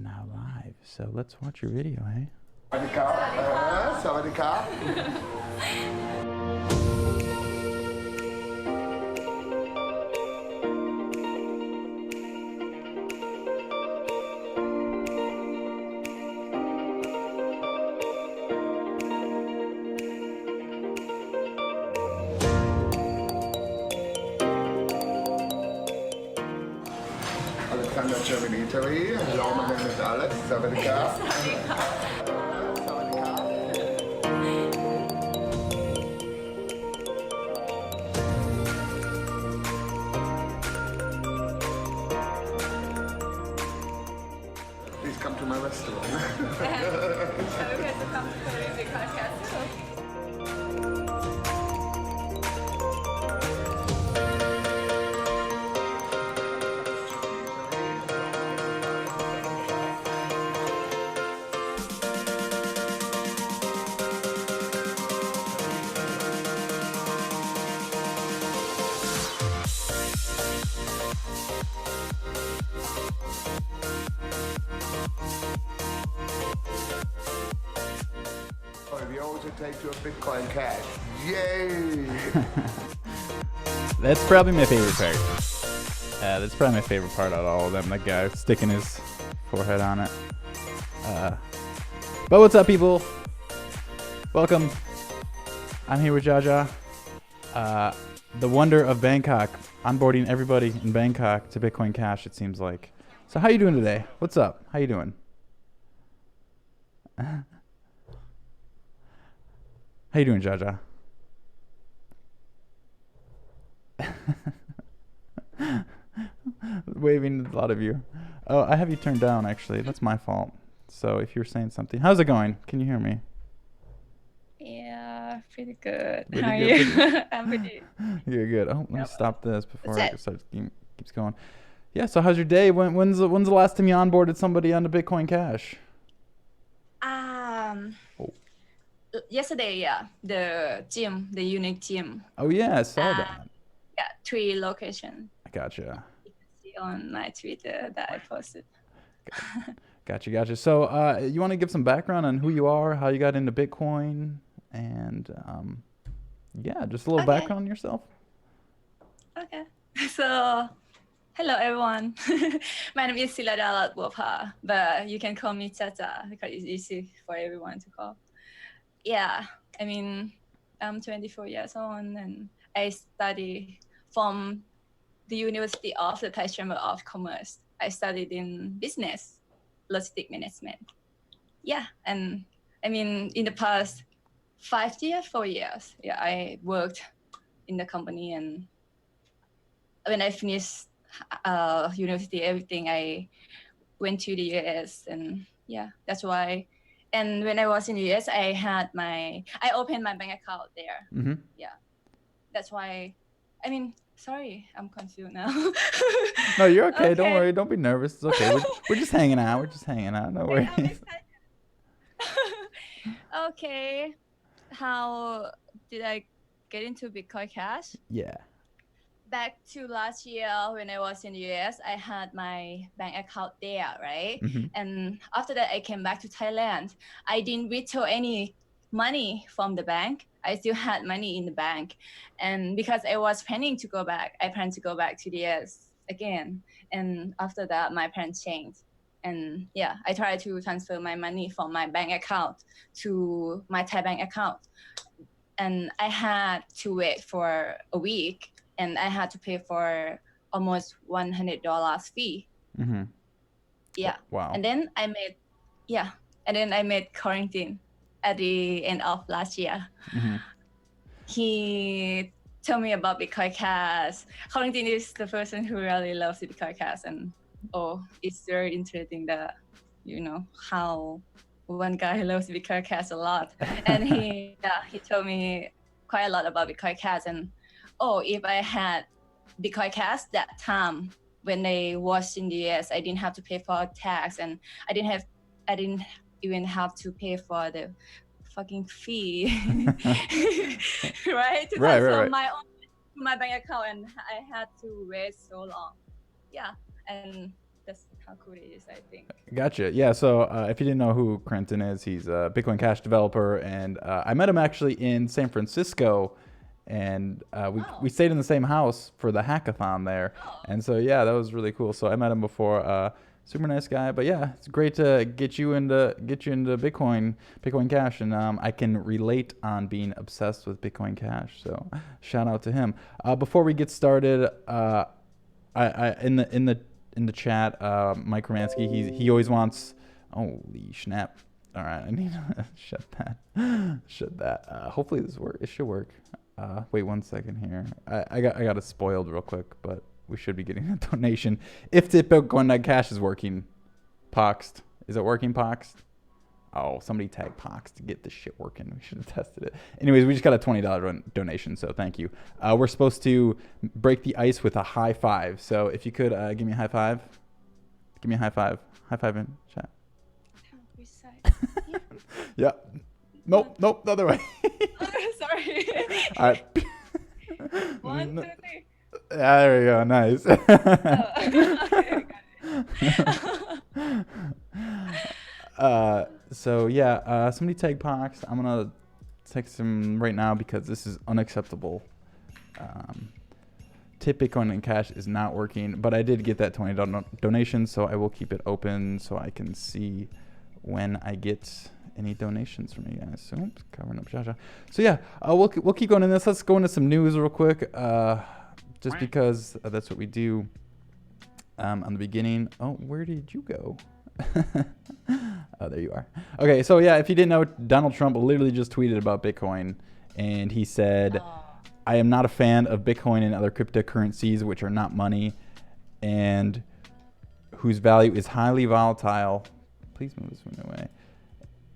now live. So let's watch your video, hey? Alexander, Germany, Italy. Hello, my name is Alex. Sawadika. Please come to my restaurant. So we get to come to Collin bitcoincash. We also take to a Bitcoin cash. Yay! That's probably my favorite part. That's probably my favorite part out of all of them. That guy sticking his forehead on it. But what's up, people? Welcome. I'm here with Jaja. The wonder of Bangkok. Onboarding everybody in Bangkok to Bitcoin Cash, it seems like. So how you doing today? What's up? How you doing? How you doing, Jaja? Waving a lot of you. Oh, I have you turned down, actually. That's my fault. So if you're saying something. How's it going? Can you hear me? Yeah, pretty good. Pretty How are good, you? I'm pretty. You're good. Oh, let me stop this before it starts keeps going. Yeah, so how's your day? When's the last time you onboarded somebody onto Bitcoin Cash? Yesterday, yeah, the unique gym. Oh yeah, I saw that. Yeah, 3 locations. I gotcha. You can see on my Twitter that I posted. Gotcha. So you want to give some background on who you are, how you got into Bitcoin, and yeah, just a little background on yourself. Okay. So, hello everyone. My name is Siladala Bopa, but you can call me Tata because it's easy for everyone to call. Yeah, I mean, I'm 24 years old and I study from the University of the Thai Chamber of Commerce. I studied in business, logistic management. Yeah, and I mean, in the past 4 years, yeah, I worked in the company, and when I finished university, everything, I went to the US, and yeah, that's why. And when I was in the US, I opened my bank account there. Mm-hmm. Yeah, that's why. I mean, sorry, I'm confused now. No, you're okay. Don't worry. Don't be nervous. It's okay. We're just hanging out. No worries. Okay. How did I get into Bitcoin Cash? Yeah. Back to last year when I was in the US, I had my bank account there, right? Mm-hmm. And after that, I came back to Thailand. I didn't withdraw any money from the bank. I still had money in the bank. And because I was planning to go back, I planned to go back to the US again. And after that, my plans changed. And yeah, I tried to transfer my money from my bank account to my Thai bank account. And I had to wait for a week. And I had to pay for almost $100 fee. Mm-hmm. Yeah. Wow. And then I met quarantine at the end of last year. Mm-hmm. He told me about Bitcoin Cash. Quarantine is the person who really loves Bitcoin Cash, and it's very interesting that how one guy loves Bitcoin Cash a lot. And he told me quite a lot about Bitcoin Cash, and if I had Bitcoin Cash that time when I was in the US, I didn't have to pay for tax, and I didn't even have to pay for the fucking fee, right? To transfer my bank account, and I had to wait so long. Yeah, and how cool it is, I think. Gotcha. Yeah. So if you didn't know who Crenton is, he's a Bitcoin Cash developer, and I met him actually in San Francisco, and we stayed in the same house for the hackathon there, and so yeah, that was really cool. So I met him before. Super nice guy, but yeah, it's great to get you into Bitcoin Cash, and I can relate on being obsessed with Bitcoin Cash. So shout out to him. Before we get started, I in the chat, Mike Romansky, he always wants. Holy snap! All right, I need to shut that. Hopefully this works. It should work. Wait 1 second here. I got it spoiled real quick, but we should be getting a donation if tipbitcoin.cash is working. Poxed, is it working? Poxed. Oh, somebody tag Pox to get this shit working. We should have tested it. Anyways, we just got a $20 donation, so thank you. We're supposed to break the ice with a high five. So if you could give me a high five. Give me a high five. High five in chat. Which side? Yeah. Nope, the other way. Sorry. All right. 1, 2, 3. Yeah, there we go. Nice. Okay, got it. So yeah, somebody tag Pox. I'm gonna text him right now because this is unacceptable. Tip Bitcoin and Cash is not working, but I did get that $20 donation, so I will keep it open so I can see when I get any donations from you guys. So oops, covering up Jaja. So yeah, we'll keep going in this. Let's go into some news real quick, just because that's what we do. On the beginning. Oh, where did you go? Oh, there you are. Okay, so yeah, if you didn't know, Donald Trump literally just tweeted about Bitcoin, and he said, I am not a fan of Bitcoin and other cryptocurrencies which are not money and whose value is highly volatile. Please move this one away.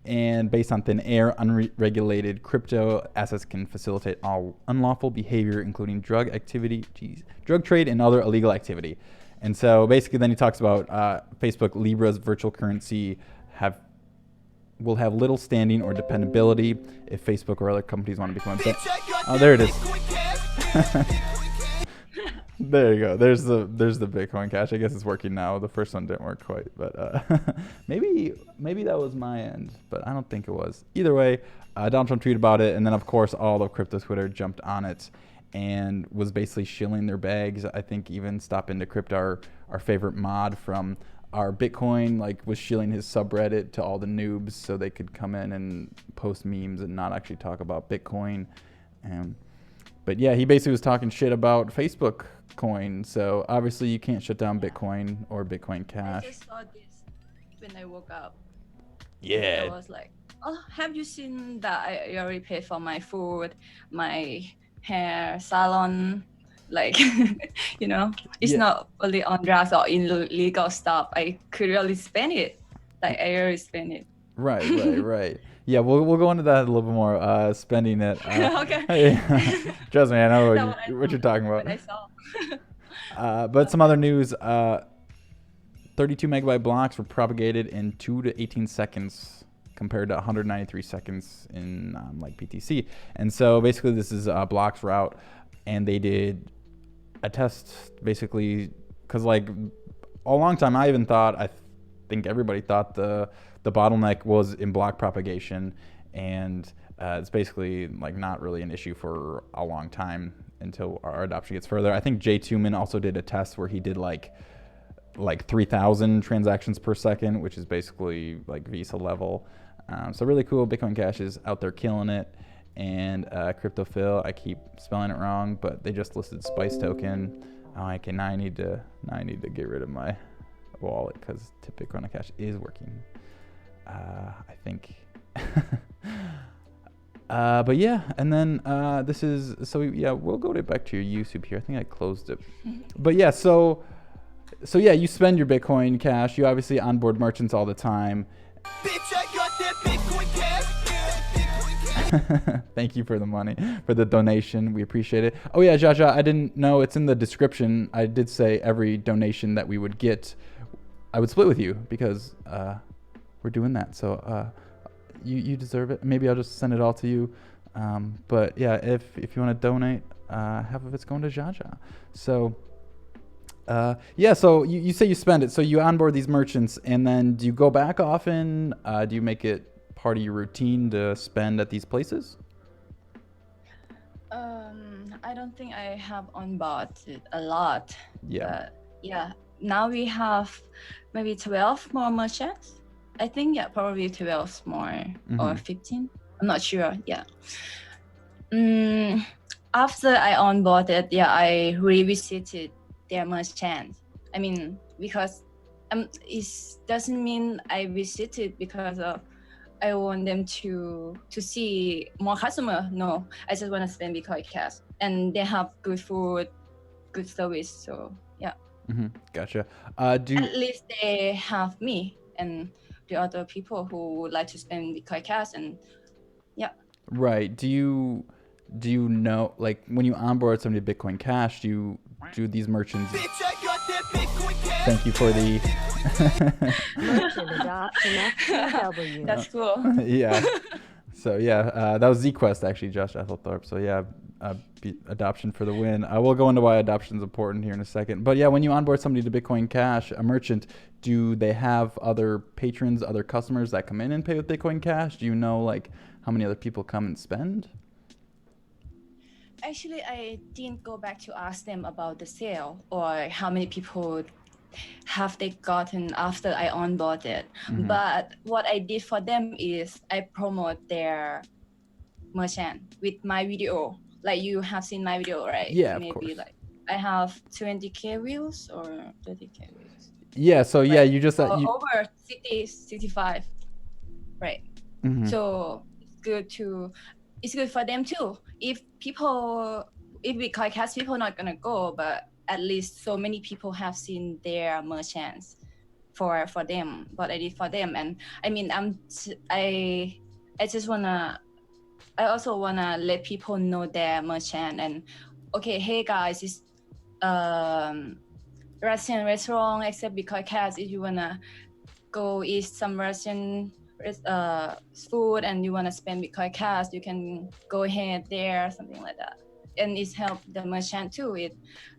And based on thin air, unregulated crypto assets can facilitate all unlawful behavior, including drug trade and other illegal activity. And so basically then he talks about Facebook Libra's virtual currency will have little standing or dependability if Facebook or other companies want to become Oh, there it is. There you go. There's the Bitcoin Cash. I guess it's working now. The first one didn't work quite, but maybe that was my end, but I don't think it was. Either way, Donald Trump tweeted about it, and then of course all of crypto Twitter jumped on it and was basically shilling their bags. I think even Stop Into Crypto, our favorite mod from our Bitcoin, was shilling his subreddit to all the noobs so they could come in and post memes and not actually talk about Bitcoin. But yeah, he basically was talking shit about Facebook coin. So obviously you can't shut down Bitcoin or Bitcoin Cash. I just saw this when I woke up. Yeah. I was like, oh, have you seen that I already paid for my food, my hair salon? It's not only on drugs or illegal stuff. I could really spend it. I already spend it. Right. Yeah, we'll go into that a little bit more. Spending it. Okay. Trust me, I know what you're talking about. What I saw. But some other news. 32 megabyte blocks were propagated in 2 to 18 seconds compared to 193 seconds in PTC. And so basically this is blocks route, and they did a test basically because a long time I think everybody thought the bottleneck was in block propagation, and it's basically not really an issue for a long time until our adoption gets further. I think Jay Tuman also did a test where he did like 3,000 transactions per second, which is basically Visa level. So really cool. Bitcoin Cash is out there killing it. And CryptoPhil, I keep spelling it wrong, but they just listed Spice token. Oh, okay, now I need to get rid of my wallet because Bitcoin Cash is working. I think. But yeah, and then this is we'll go back to your YouTube here. I think I closed it. But yeah, so yeah, you spend your Bitcoin Cash. You obviously onboard merchants all the time. Bitch, I got that Bitcoin Cash. Thank you for the money, for the donation. We appreciate it. Oh yeah, Jaja, I didn't know it's in the description. I did say every donation that we would get, I would split with you because we're doing that. So you deserve it. Maybe I'll just send it all to you. But yeah, if you want to donate, half of it's going to Jaja. So Yeah, so you say you spend it. So you onboard these merchants, and then do you go back often? Do you make it part of your routine to spend at these places? I don't think I have on board it a lot, Yeah. but yeah, now we have maybe 12 more merchants. I think yeah, probably 12 more or 15. I'm not sure. Yeah. After I onboarded, yeah, I revisited their merchant. I mean, because it doesn't mean I visited because of I want them to see more customer. No, I just want to spend Bitcoin cash, and they have good food, good service. So yeah, Gotcha. at least they have me and the other people who would like to spend Bitcoin cash, and yeah. Right. Do you know, like, when you onboard somebody to Bitcoin Cash, do these merchants? Thank you for the Merchant adoption FTW. That's cool. yeah. So yeah, that was ZQuest actually, Josh Ethelthorpe. So yeah, adoption for the win. I will go into why adoption is important here in a second. But yeah, when you onboard somebody to Bitcoin Cash, a merchant, do they have other patrons, other customers that come in and pay with Bitcoin Cash? Do you know like how many other people come and spend? Actually, I didn't go back to ask them about the sale or how many people have they gotten after I onboarded. But what I did for them is I promote their merchant with my video. Like you have seen my video, right? Yeah, of Maybe course. like I have 20K views or 30K views. Yeah, so yeah, Right. you just Or you over 60, 65. Right. So it's good for them too. If Bitcoin Cash people not gonna go, but at least so many people have seen their merchants for them, what I did for them. And I mean I just I also wanna let people know their merchant and okay, hey guys, it's Russian restaurant except Bitcoin Cash. If you wanna go eat some Russian food and you want to spend Bitcoin cash, you can go ahead there, something like that. And it's helped the merchant too. It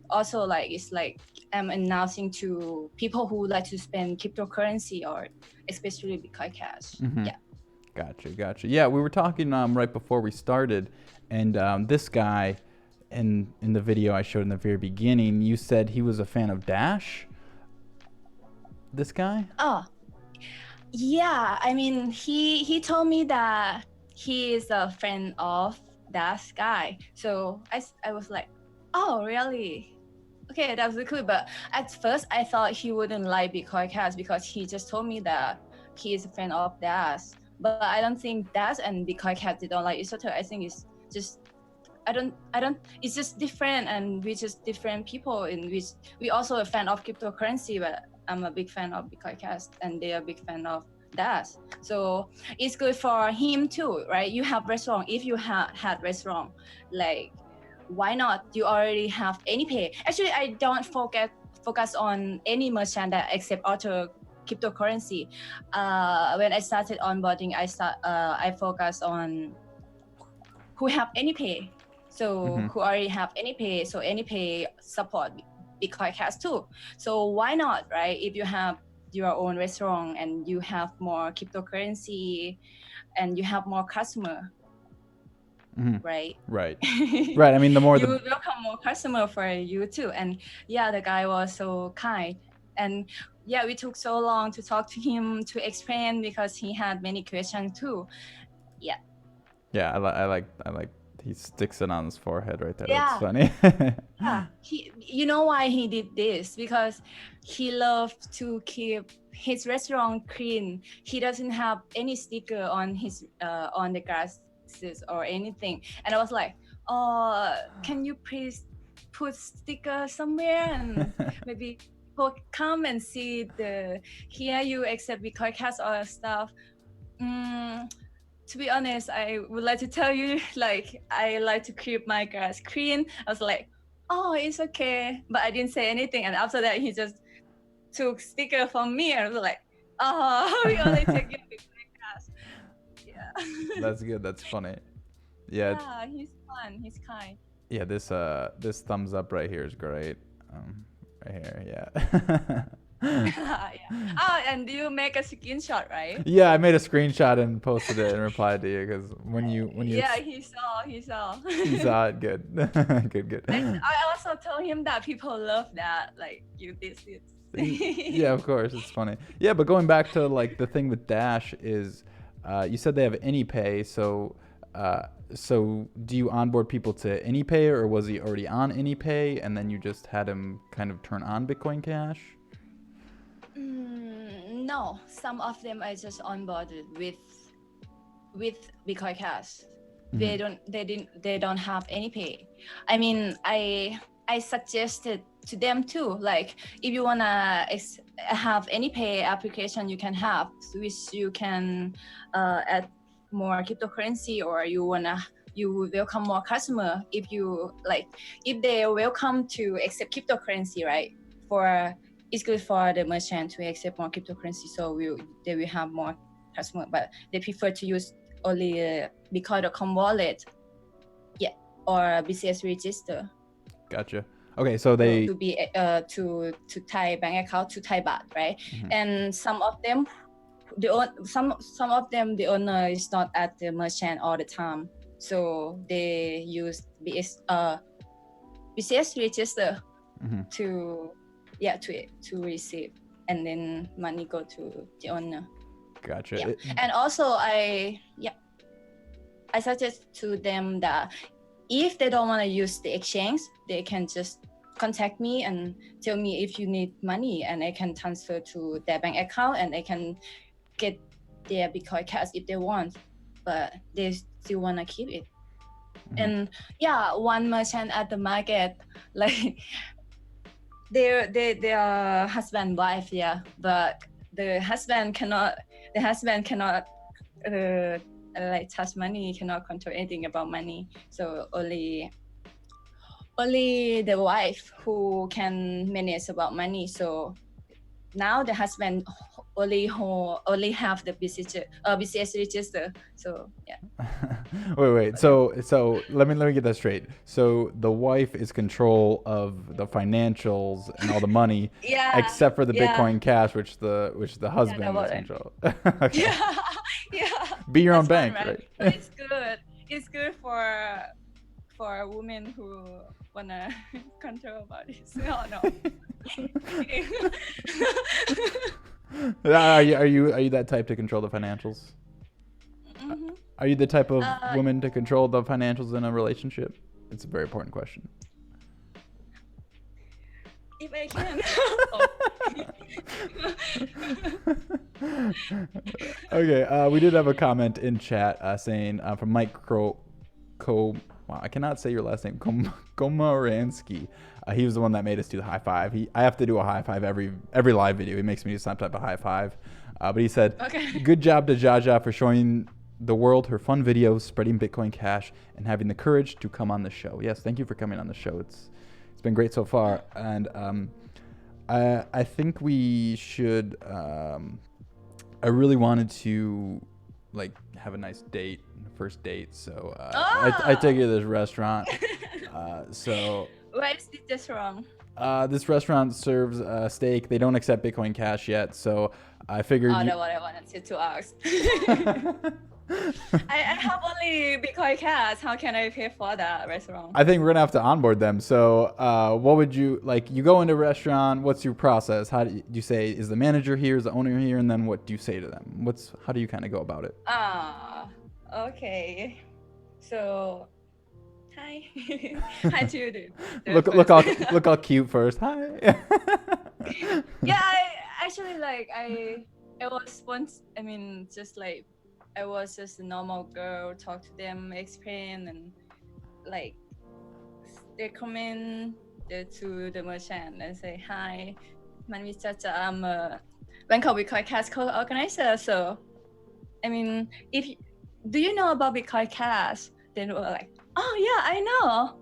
also like it's like I'm announcing to people who like to spend cryptocurrency or especially Bitcoin cash. Yeah. Gotcha. Yeah, we were talking right before we started, and this guy in the video I showed in the very beginning, you said he was a fan of Dash. This guy? Oh, yeah. I mean, he told me that he is a friend of that guy. So I was like, oh, really? Okay, that was really cool. But at first, I thought he wouldn't like Bitcoin Cash because he just told me that he is a fan of Dash. But I don't think Dash and Bitcoin Cash they don't like each other. I think it's just I don't. It's just different, and we're just different people. In which we also a fan of cryptocurrency, but I'm a big fan of Bitcoin Cash, and they're a big fan of Dash. So it's good for him too, right? You have restaurant. If you had restaurant, like why not? You already have AnyPay. Actually, I don't focus on any merchant that accept other cryptocurrency. When I started onboarding, I focus on who have AnyPay. So who already have AnyPay. So AnyPay support Bitcoin Cash too. So why not, right? If you have your own restaurant and you have more cryptocurrency and you have more customer, right? Right. I mean, the more you welcome more customer for you too. And yeah, the guy was so kind. And yeah, we took so long to talk to him to explain because he had many questions too. Yeah. Yeah, I like he sticks it on his forehead right there. Yeah. That's funny. Yeah, you know why he did this? Because he loved to keep his restaurant clean. He doesn't have any sticker on his on the glasses or anything. And I was like, oh, can you please put sticker somewhere and maybe people come and see the here you accept Bitcoin Cash or stuff. To be honest, I would like to tell you, like, I like to keep my grass clean. I was like, oh, it's okay. But I didn't say anything. And after that, he just took sticker from me. And I was like, oh, we only take your Bitcoin Cash. Yeah. That's good. That's funny. Yeah. Yeah, he's fun. He's kind. Yeah, this thumbs up right here is great. Right here, yeah. Yeah. Oh, and you make a screenshot, right? Yeah, I made a screenshot and posted it and replied to you because when you Yeah, he saw. you saw it, good. Good. I also told him that people love that, like you did it. Yeah, of course, it's funny. Yeah, but going back to like the thing with Dash is, you said they have AnyPay, so do you onboard people to AnyPay, or was he already on AnyPay and then you just had him kind of turn on Bitcoin Cash? No, some of them I just onboarded with Bitcoin Cash. They don't have any pay. I mean, I suggested to them too, like if you wanna have any pay application you can have, which you can add more cryptocurrency, or you welcome more customer if you like, if they welcome to accept cryptocurrency, right? It's good for the merchant to accept more cryptocurrency, so they will have more customer, but they prefer to use only bitcoin.com wallet, yeah, or BCS register. Gotcha. Okay, so they to be to Thai bank account to Thai baht, right? And some of them, some of them the owner is not at the merchant all the time, so they use BCS register to receive, and then money go to the owner. Gotcha. Yeah. And also I suggest to them that if they don't want to use the exchange, they can just contact me and tell me if you need money, and I can transfer to their bank account, and I can get their Bitcoin Cash if they want, but they still want to keep it. And yeah, one merchant at the market, like they're husband wife, yeah, but the husband cannot like touch money, cannot control anything about money, so only the wife who can manage about money. So now the husband only have the BCS register. So yeah. Wait. So let me get that straight. So the wife is control of the financials and all the money, Yeah. except for the Bitcoin Cash, which the husband is control. Okay. Yeah. Be your own That's bank, fun, right? But it's good. It's good for women who wanna control about this. No. Are you that type to control the financials? Are you the type of woman to control the financials in a relationship? It's a very important question. If I can. Okay, we did have a comment in chat saying from Mike wow, I cannot say your last name. Komaranski. He was the one that made us do the high five. I have to do a high five every live video. He makes me do some type of high five. But he said, "Good job to Jaja for showing the world her fun videos, spreading Bitcoin Cash, and having the courage to come on the show." Yes, thank you for coming on the show. It's been great so far, and I think we should. I really wanted to like have a nice date, first date. So I take you to this restaurant. So why is this wrong? This restaurant serves steak. They don't accept Bitcoin Cash yet, so I figured. That's what I wanted to ask. I have only Bitcoin Cash. How can I pay for that restaurant? I think we're gonna have to onboard them. So, what would you like? You go into a restaurant. What's your process? How do you say? Is the manager here? Is the owner here? And then what do you say to them? How do you kind of go about it? Okay. So, hi. Hi to you, dude. Look all cute first. Hi. Yeah, I was just a normal girl, talk to them, explain, and like they come in to the merchant and say, "Hi, my name is Chacha. I'm a Bangkok Bitcoin Cash co-organizer." So, I mean, do you know about Bitcoin Cash? Then we're like, "Oh yeah, I know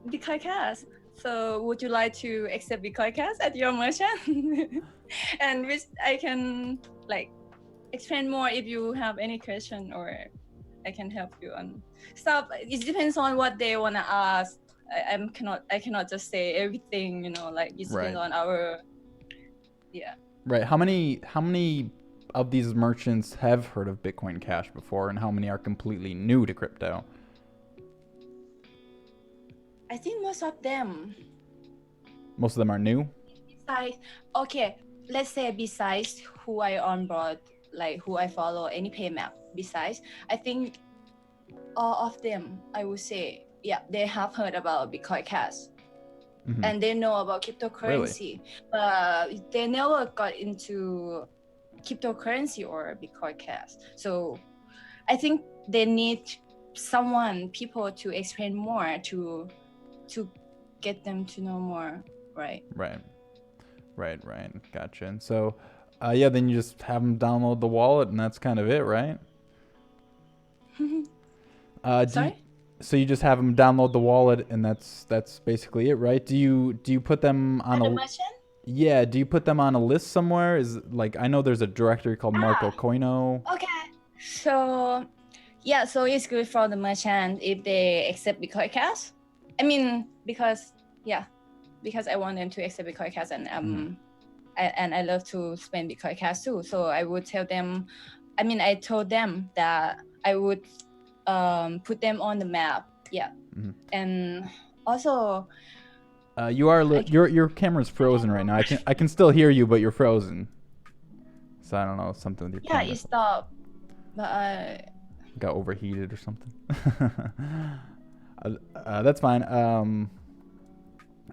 Bitcoin Cash. So would you like to accept Bitcoin Cash at your merchant?" And which I can like explain more if you have any question, or I can help you on stuff. It depends on what they wanna ask. I cannot just say everything, you know, like it depends on our, yeah. Right. How many of these merchants have heard of Bitcoin Cash before, and how many are completely new to crypto? I think most of them. Most of them are new? Besides, okay, let's say besides who I onboard, like who I follow, any pay map, besides, I think all of them, I would say, yeah, they have heard about Bitcoin Cash. And they know about cryptocurrency, but they never got into cryptocurrency or Bitcoin Cash. So I think they need people to explain more to get them to know more, right? Right. Gotcha. And so, yeah, then you just have them download the wallet, and that's kind of it, right? Sorry? So you just have them download the wallet, and that's basically it, right? Do you put them on a merchant? Yeah, do you put them on a list somewhere? Is like, I know there's a directory called Marco Coino. Okay. So yeah, so it's good for the merchant if they accept Bitcoin Cash. I mean, because I want them to accept Bitcoin Cash, and I love to spend Bitcoin Cash too. So I would tell them, I told them that I would put them on the map. Yeah. And also your camera's frozen right now. I can still hear you, but you're frozen. So I don't know, something with your camera. Yeah, it stopped. But I got overheated or something. That's fine.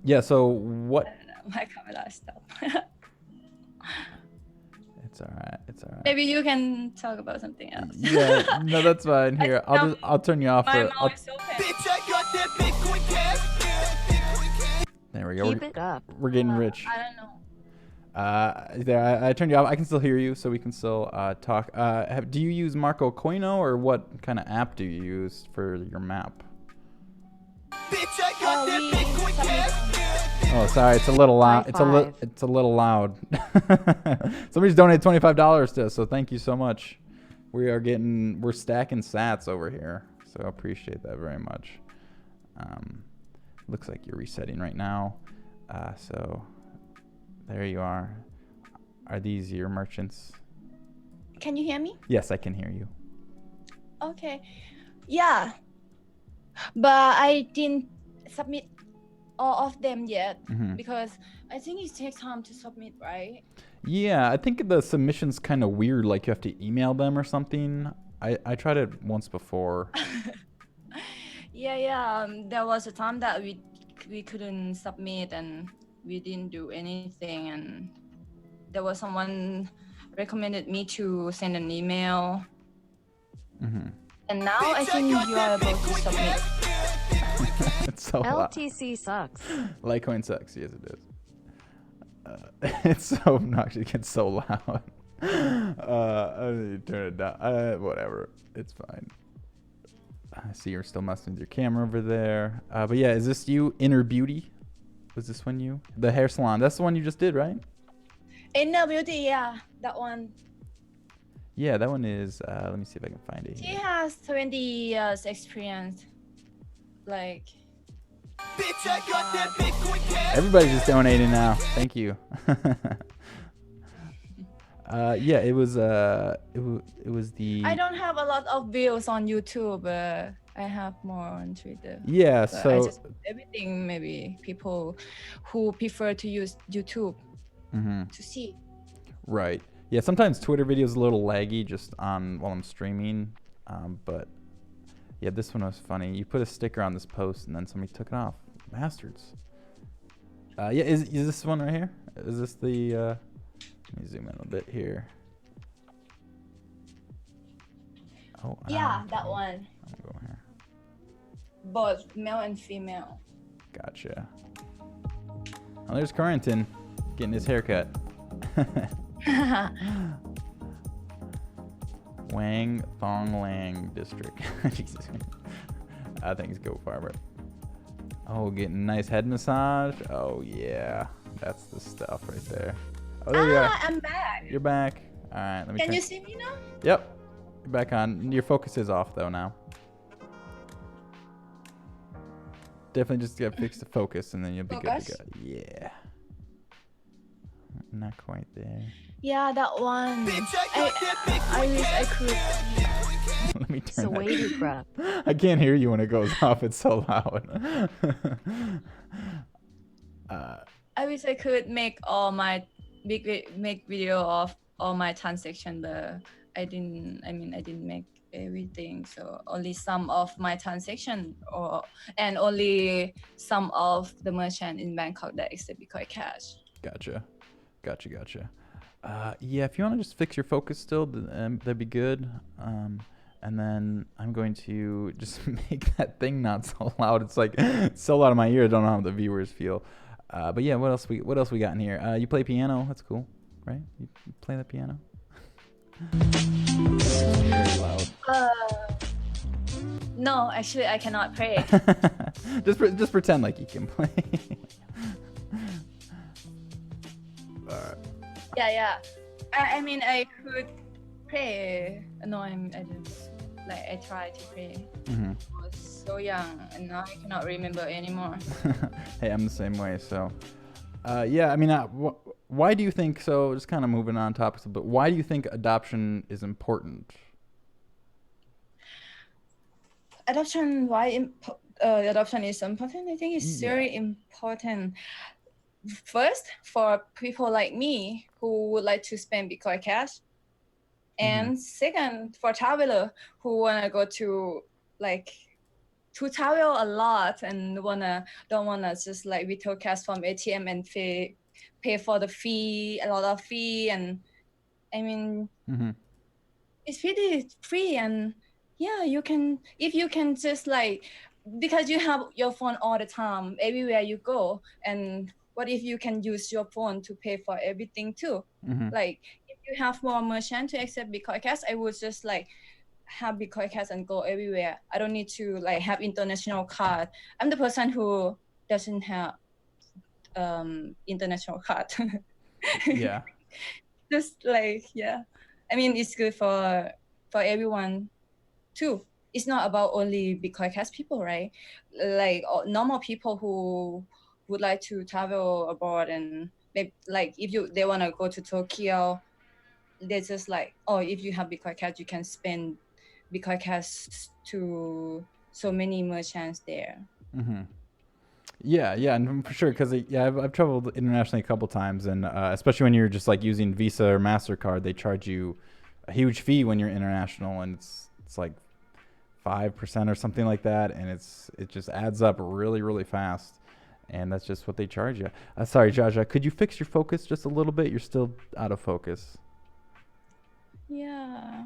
Yeah, so what? I don't know, my camera stopped. It's all right. Maybe you can talk about something else. Yeah, no, that's fine. Here, I'll turn you off. My mouth is so Bitch, I got that Bitcoin cash. There we go. Keep it up. We're getting rich. I don't know. There, I turned you off. I can still hear you, so we can still talk. Do you use Marco Coino, or what kind of app do you use for your map? Bitch, I got that Bitcoin cash. Oh, sorry, it's a little loud. It's a little loud. Somebody's donated $25 to us, so thank you so much. We're stacking sats over here, so I appreciate that very much. Looks like you're resetting right now, so there you are. Are these your merchants? Can you hear me? Yes, I can hear you. Okay. Yeah. But I didn't submit all of them yet because I think it takes time to submit, right? Yeah, I think the submission's kind of weird. Like you have to email them or something. I tried it once before. Yeah. There was a time that we couldn't submit and we didn't do anything, and there was someone recommended me to send an email. And now I think you are able to submit. It's so loud. LTC sucks. Litecoin sucks. Yes, it is. It's so obnoxious. It gets so loud. I need to turn it down. Whatever. It's fine. I see you're still messing with your camera over there. But yeah, is this you? Inner Beauty? Was this one you? The hair salon. That's the one you just did, right? Inner Beauty, yeah. That one. Yeah, that one is. Let me see if I can find it. She has 20 years experience. Like. Bitch, I got that Bitcoin cash. Everybody's just donating now. Thank you. Yeah, it was the. I don't have a lot of views on YouTube. I have more on Twitter. Yeah, but so I just everything maybe people who prefer to use YouTube to see. Right. Yeah, sometimes Twitter videos a little laggy just while I'm streaming, but yeah, this one was funny. You put a sticker on this post and then somebody took it off. Bastards. Yeah, is this one right here? Is this the? Let me zoom in a bit here. Oh. Yeah, that one. I'm gonna go here. Both male and female. Gotcha. Oh, there's Corrington getting his haircut. Wang Thong Lang District. Jesus. I think it's Go Farmer. Oh, getting a nice head massage. Oh yeah, that's the stuff right there. Oh, there you are. I'm back. You're back. All right, let me. Can you see me now? Yep. You're back on. Your focus is off though now. Definitely just gotta fix the focus, and then you'll be good to Focus? go. Yeah. Not quite there. Yeah, that one. Bitch, I got that Bitcoin I wish I cash. could. Let me turn Sweetie that. crap. I can't hear you when it goes off. It's so loud. I wish I could make all my make video of all my transaction, but I didn't. I mean, I didn't make everything, so only some of my transaction, and only some of the merchant in Bangkok that accept Bitcoin Cash. Gotcha. Yeah, if you want to just fix your focus still, that'd be good. And then I'm going to just make that thing not so loud. It's like it's so loud in my ear. I don't know how the viewers feel. But yeah, what else we got in here? You play piano. That's cool, right? You play the piano. Very loud. No, actually, I cannot pray. just pretend like you can play. Yeah. I mean, I could pray. No, I just like I tried to pray. Mm-hmm. I was so young, and now I cannot remember anymore. Hey, I'm the same way. So, yeah. I mean, why do you think? So, just kind of moving on topics, but why do you think adoption is important? Adoption. Why adoption is important? I think it's very important. First, for people like me who would like to spend Bitcoin Cash, and second, for traveler who wanna go to travel a lot and don't wanna just like withdraw cash from ATM and pay for the fee, a lot of fee, and I mean it's pretty free, and yeah, if you can just like, because you have your phone all the time everywhere you go, and what if you can use your phone to pay for everything too? Like if you have more merchant to accept Bitcoin Cash, I would just like have Bitcoin Cash and go everywhere. I don't need to like have international card. I'm the person who doesn't have international card. Yeah. Just like, yeah, I mean, it's good for everyone too. It's not about only Bitcoin Cash people, right? Like normal people who would like to travel abroad, and maybe like if they want to go to Tokyo, they're just like, oh, if you have Bitcoin Cash, you can spend Bitcoin Cash to so many merchants there. Yeah, and for sure, because I've traveled internationally a couple times, and especially when you're just like using Visa or MasterCard, they charge you a huge fee when you're international, and it's like 5% or something like that, and it just adds up really, really fast, and that's just what they charge you. Sorry, Jaja, could you fix your focus just a little bit? You're still out of focus. Yeah.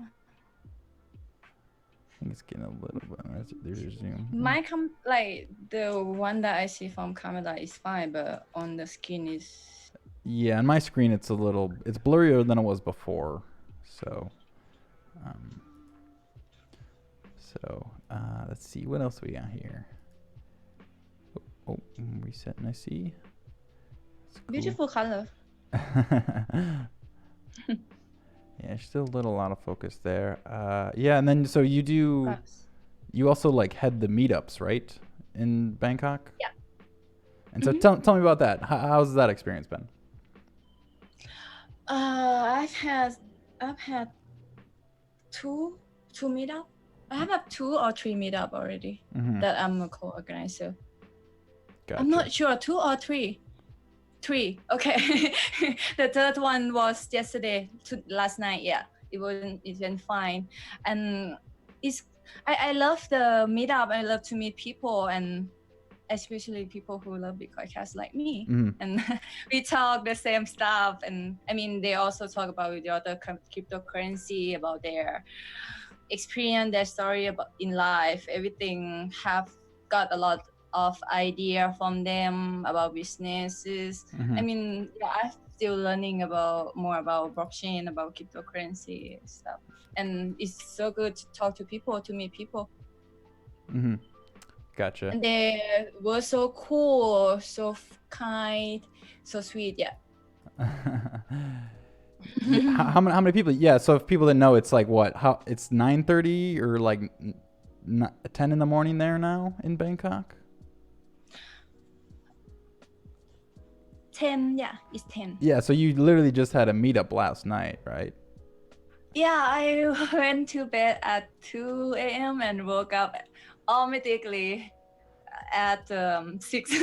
I think it's getting a little bit. There's your zoom. Like the one that I see from camera is fine, but on the screen is. Yeah, on my screen it's blurrier than it was before. So, let's see what else we got here. Oh, resetting. I see. Cool. Beautiful color. Yeah, still a little out of focus there. Yeah, and then so you also like head the meetups, right, in Bangkok? Yeah. And so tell me about that. How's that experience been? I've had two meetup. I have 2 or 3 meetup already that I'm a co-organizer. Gotcha. I'm not sure, 2 or 3. 3. Okay. The third one was yesterday, last night. Yeah, it went fine, and I love the meetup. I love to meet people, and especially people who love Bitcoin Cash like me. And we talk the same stuff, and I mean, they also talk about the other cryptocurrency, about their experience, their story about in life, everything. Have got a lot of idea from them about businesses. I mean, yeah, I'm still learning more about blockchain, about cryptocurrency stuff, and it's so good to talk to people, to meet people. Gotcha. And they were so cool, so kind, so sweet. Yeah. How many people? Yeah, so if people didn't know, it's like what? How it's 9:30 or like 10 in the morning there now in Bangkok? 10. Yeah, it's 10. Yeah, so you literally just had a meetup last night, right? Yeah, I went to bed at 2 a.m. and woke up automatically at 6.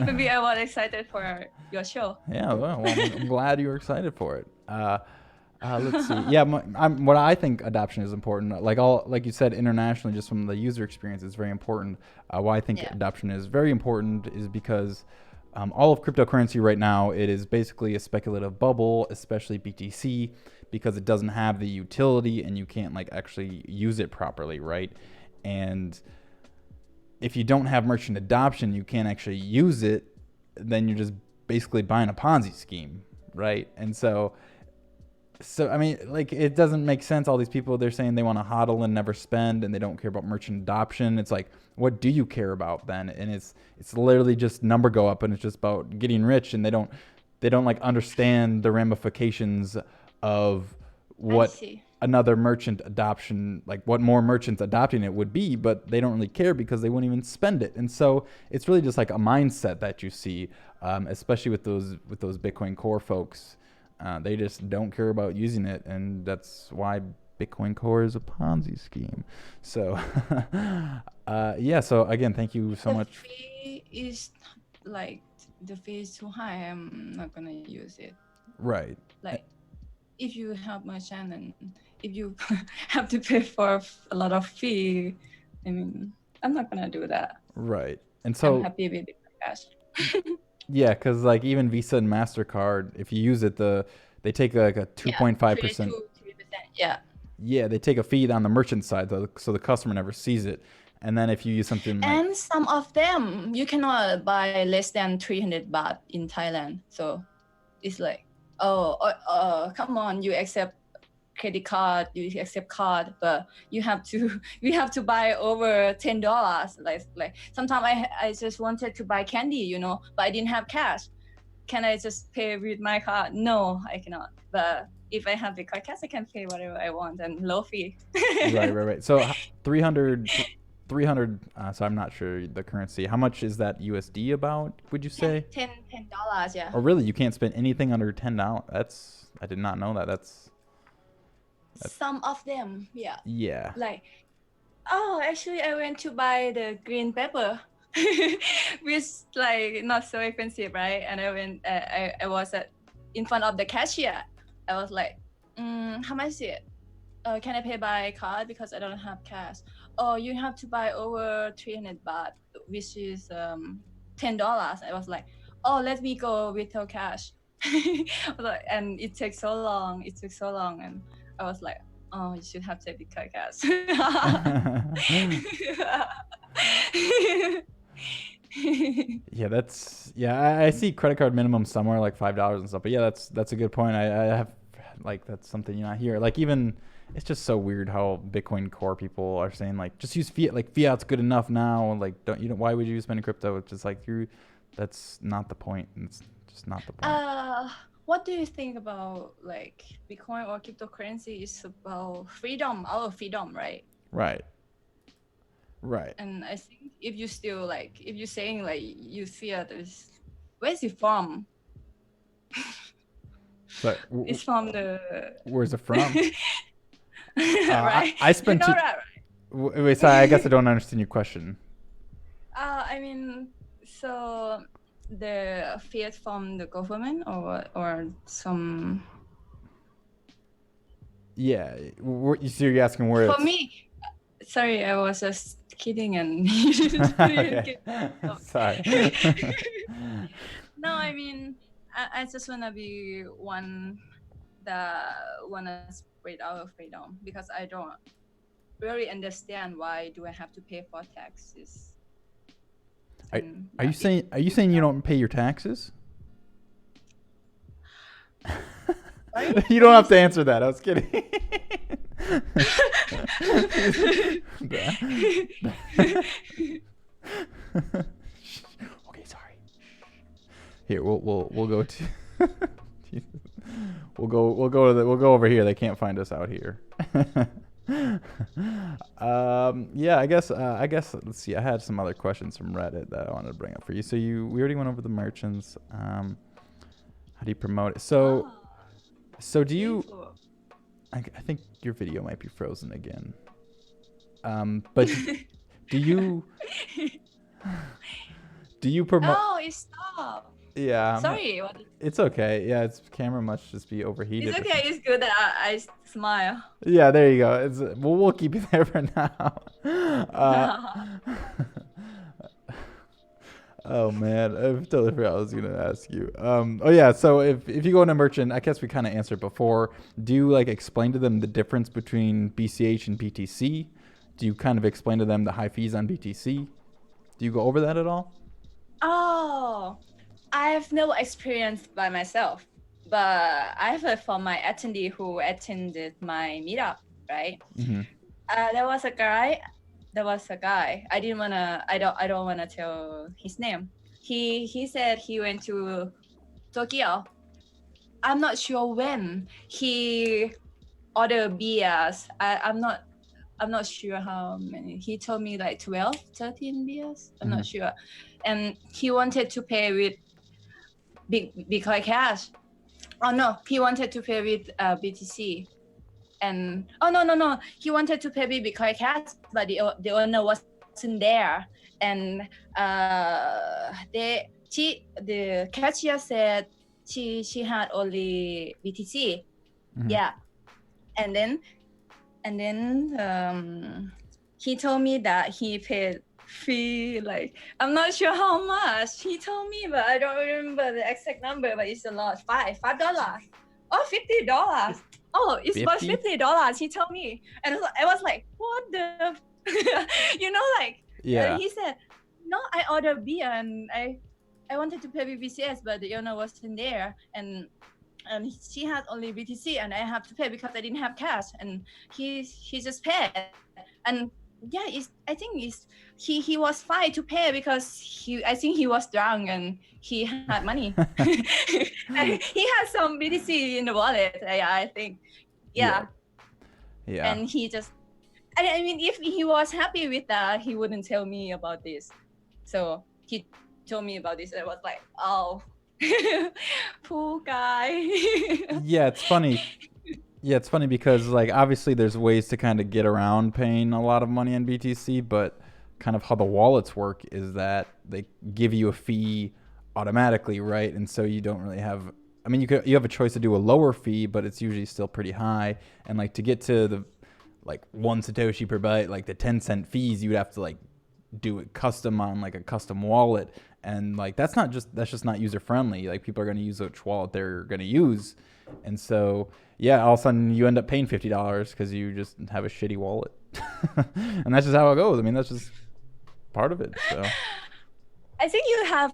Maybe I was excited for your show. Yeah, well, I'm glad you were excited for it. Let's see. Yeah, what I think adoption is important. Like you said, internationally, just from the user experience, is very important. Why I think adoption is very important is because all of cryptocurrency right now, it is basically a speculative bubble, especially BTC, because it doesn't have the utility and you can't like actually use it properly, right? And if you don't have merchant adoption, you can't actually use it, then you're just basically buying a Ponzi scheme, right? And so I mean, like, it doesn't make sense. All these people, they're saying they want to hodl and never spend, and they don't care about merchant adoption. It's like, what do you care about then? And it's literally just number go up, and it's just about getting rich, and they don't like understand the ramifications of what another merchant adoption, like what more merchants adopting it would be, but they don't really care because they wouldn't even spend it. And so it's really just like a mindset that you see, especially with those Bitcoin Core folks. They just don't care about using it, and that's why Bitcoin Core is a Ponzi scheme. So, yeah. So again, thank you so much. The fee is like the fee is too high. I'm not gonna use it. Right. Like, if you have merchant and if you have to pay for a lot of fee, I mean, I'm not gonna do that. Right. And so I'm happy with bitcoincash. Yeah, because like even Visa and MasterCard, if you use it, they take like a 2.5%. 3%. Yeah. Yeah, they take a fee on the merchant side, so the customer never sees it. And then if you use something like, And some of them, you cannot buy less than 300 baht in Thailand. So it's like, come on, you accept credit card, you accept card, but you have to buy over $10. Like sometimes I just wanted to buy candy, but I didn't have cash. Can I just pay with my card? No, I cannot. But if I have the card cash, I can pay whatever I want and low fee. right. So 300. So I'm not sure the currency. How much is that USD about? Would you say? $10, yeah. Oh, really? You can't spend anything under $10? I did not know that. That's some of them, yeah. Yeah. Like, actually, I went to buy the green pepper, which like not so expensive, right? And I was in front of the cashier. I was like, how much is it? Can I pay by card because I don't have cash? Oh, you have to buy over 300 baht, which is $10. I was like, oh, let me go without cash. And it takes so long. And I was like, oh, you should have debit card cash. Yeah, I see credit card minimum somewhere like $5 and stuff. But yeah, that's a good point. I have like, that's something you're not here. Like, even it's just so weird how Bitcoin Core people are saying like, just use fiat. Like, fiat's good enough now. Like, why would you spend in crypto? It's just like, that's not the point. It's just not the point. What do you think about like Bitcoin or cryptocurrency is about freedom, our freedom, right? Right. And I think if you're saying like you fiat is, where's it from? But it's from the. Where's it from? Right. I spent. Wait, sorry. I guess I don't understand your question. I mean, so the fiat from the government or some. Yeah, so you're asking where? For me, sorry, I was just kidding and. Sorry. No, I mean, I just wanna be one that wanna spread our freedom because I don't really understand why do I have to pay for taxes. Are you saying you don't pay your taxes? You don't have to answer that. I was kidding. Okay, sorry. Here, we'll go to. We'll go over here. They can't find us out here. Yeah, I guess let's see. I had some other questions from Reddit that I wanted to bring up for you. So we already went over the merchants. How do you promote it? So do you? Beautiful. I think your video might be frozen again. But do you do you promote? Oh, it stopped. Yeah, Sorry. What? it's okay. Yeah, its camera must just be It's overheated or okay. something. It's good that I smile. Yeah, there you go. It's we'll keep you there for now. Uh, oh man, I totally forgot what I was gonna ask you. Oh yeah, so if you go into merchant, I guess we kind of answered before. Do you like explain to them the difference between BCH and BTC? Do you kind of explain to them the high fees on BTC? Do you go over that at all? Oh, I have no experience by myself, but I have heard from my attendee who attended my meetup, right? Mm-hmm. There was a guy. There was a guy. I didn't wanna. I don't wanna tell his name. He said he went to Tokyo. I'm not sure when he ordered beers. I'm not sure how many. He told me like 12, 13 beers. I'm not sure. And he wanted to pay with Bitcoin Cash. Oh no, he wanted to pay with BTC. And oh no, he wanted to pay with Bitcoin Cash, but the owner wasn't there. And the cashier said she had only BTC. Mm-hmm. Yeah, and then he told me that he paid fee, like I'm not sure how much he told me, but I don't remember the exact number, but it's a lot. $5 or $50. Oh, it's about $50, he told me. And I was like, what the like Yeah. he said, no, I ordered beer and I wanted to pay with BCS, but the owner wasn't there, and she had only BTC, and I have to pay because I didn't have cash, and he just paid. And yeah, I think he was fine to pay because I think he was drunk and he had money. And he had some BTC in the wallet, I think. Yeah. And he just, I mean, if he was happy with that, he wouldn't tell me about this. So he told me about this, and I was like, oh, poor guy. Yeah, it's funny. Yeah, it's funny because like obviously there's ways to kind of get around paying a lot of money on BTC, but kind of how the wallets work is that they give you a fee automatically, right? And so you don't really have. I mean, you have a choice to do a lower fee, but it's usually still pretty high. And like to get to the like 1 Satoshi per byte, like the 10-cent fees, you would have to like do it custom on like a custom wallet, and like that's just not user friendly. Like people are going to use which wallet they're going to use, and so yeah, all of a sudden you end up paying $50 because you just have a shitty wallet. And that's just how it goes. I mean, that's just part of it. So I think you have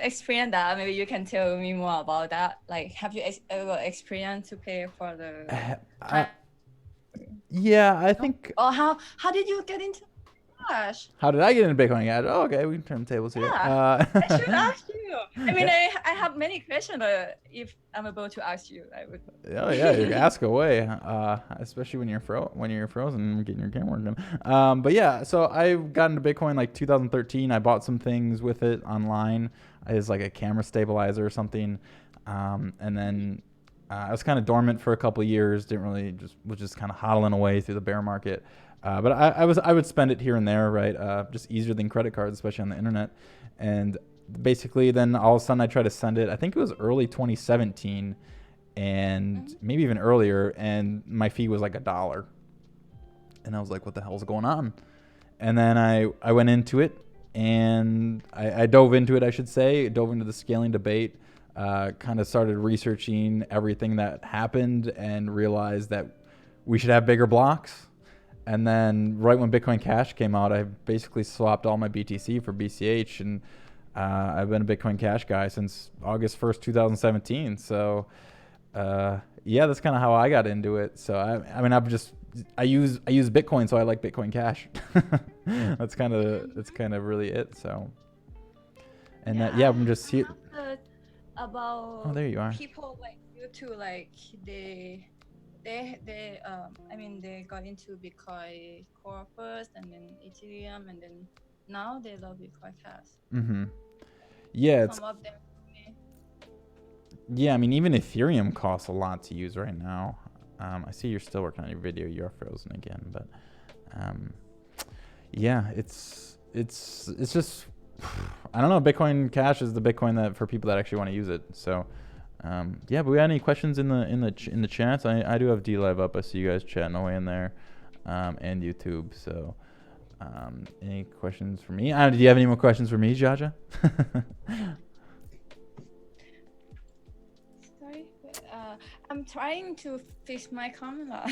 experienced that. Maybe you can tell me more about that. Like, have you ever experienced to pay for the yeah, I think. Or how did you get into Cash? How did I get into Bitcoin Cash? Oh, okay, we can turn the tables here. Yeah, I should ask you. I mean, I have many questions, but if I'm able to ask you, I would. Oh yeah, you ask away. Especially when you're frozen and getting your camera working. But yeah, so I got into Bitcoin like 2013. I bought some things with it online as like a camera stabilizer or something, and then I was kind of dormant for a couple of years. Didn't really was just kind of hodling away through the bear market. But I would spend it here and there, right? Just easier than credit cards, especially on the internet. And basically, then all of a sudden, I tried to send it. I think it was early 2017, and maybe even earlier. And my fee was like $1, and I was like, "What the hell's going on?" And then I went into it, and I dove into it. I should say, dove into the scaling debate. Kind of started researching everything that happened, and realized that we should have bigger blocks. And then right when Bitcoin Cash came out, I basically swapped all my BTC for BCH, and I've been a Bitcoin Cash guy since August 1st, 2017. So yeah, that's kind of how I got into it. So I mean, I use Bitcoin, so I like Bitcoin Cash. That's kind of really it. So and I'm just here. About Oh, there you are. people like you too, like they they got into Bitcoin Core first, and then Ethereum, and then now they love Bitcoin Cash. Mm-hmm. Yeah, it's Some of them. yeah. I mean, even Ethereum costs a lot to use right now. I see you're still working on your video. You're frozen again, but yeah, it's just I don't know. Bitcoin Cash is the Bitcoin that for people that actually want to use it. So yeah, but we had any questions in the chats? I do have D Live up. I see you guys chatting away in there, and YouTube. So any questions for me? Do you have any more questions for me, Jaja? Sorry, I'm trying to fix my camera.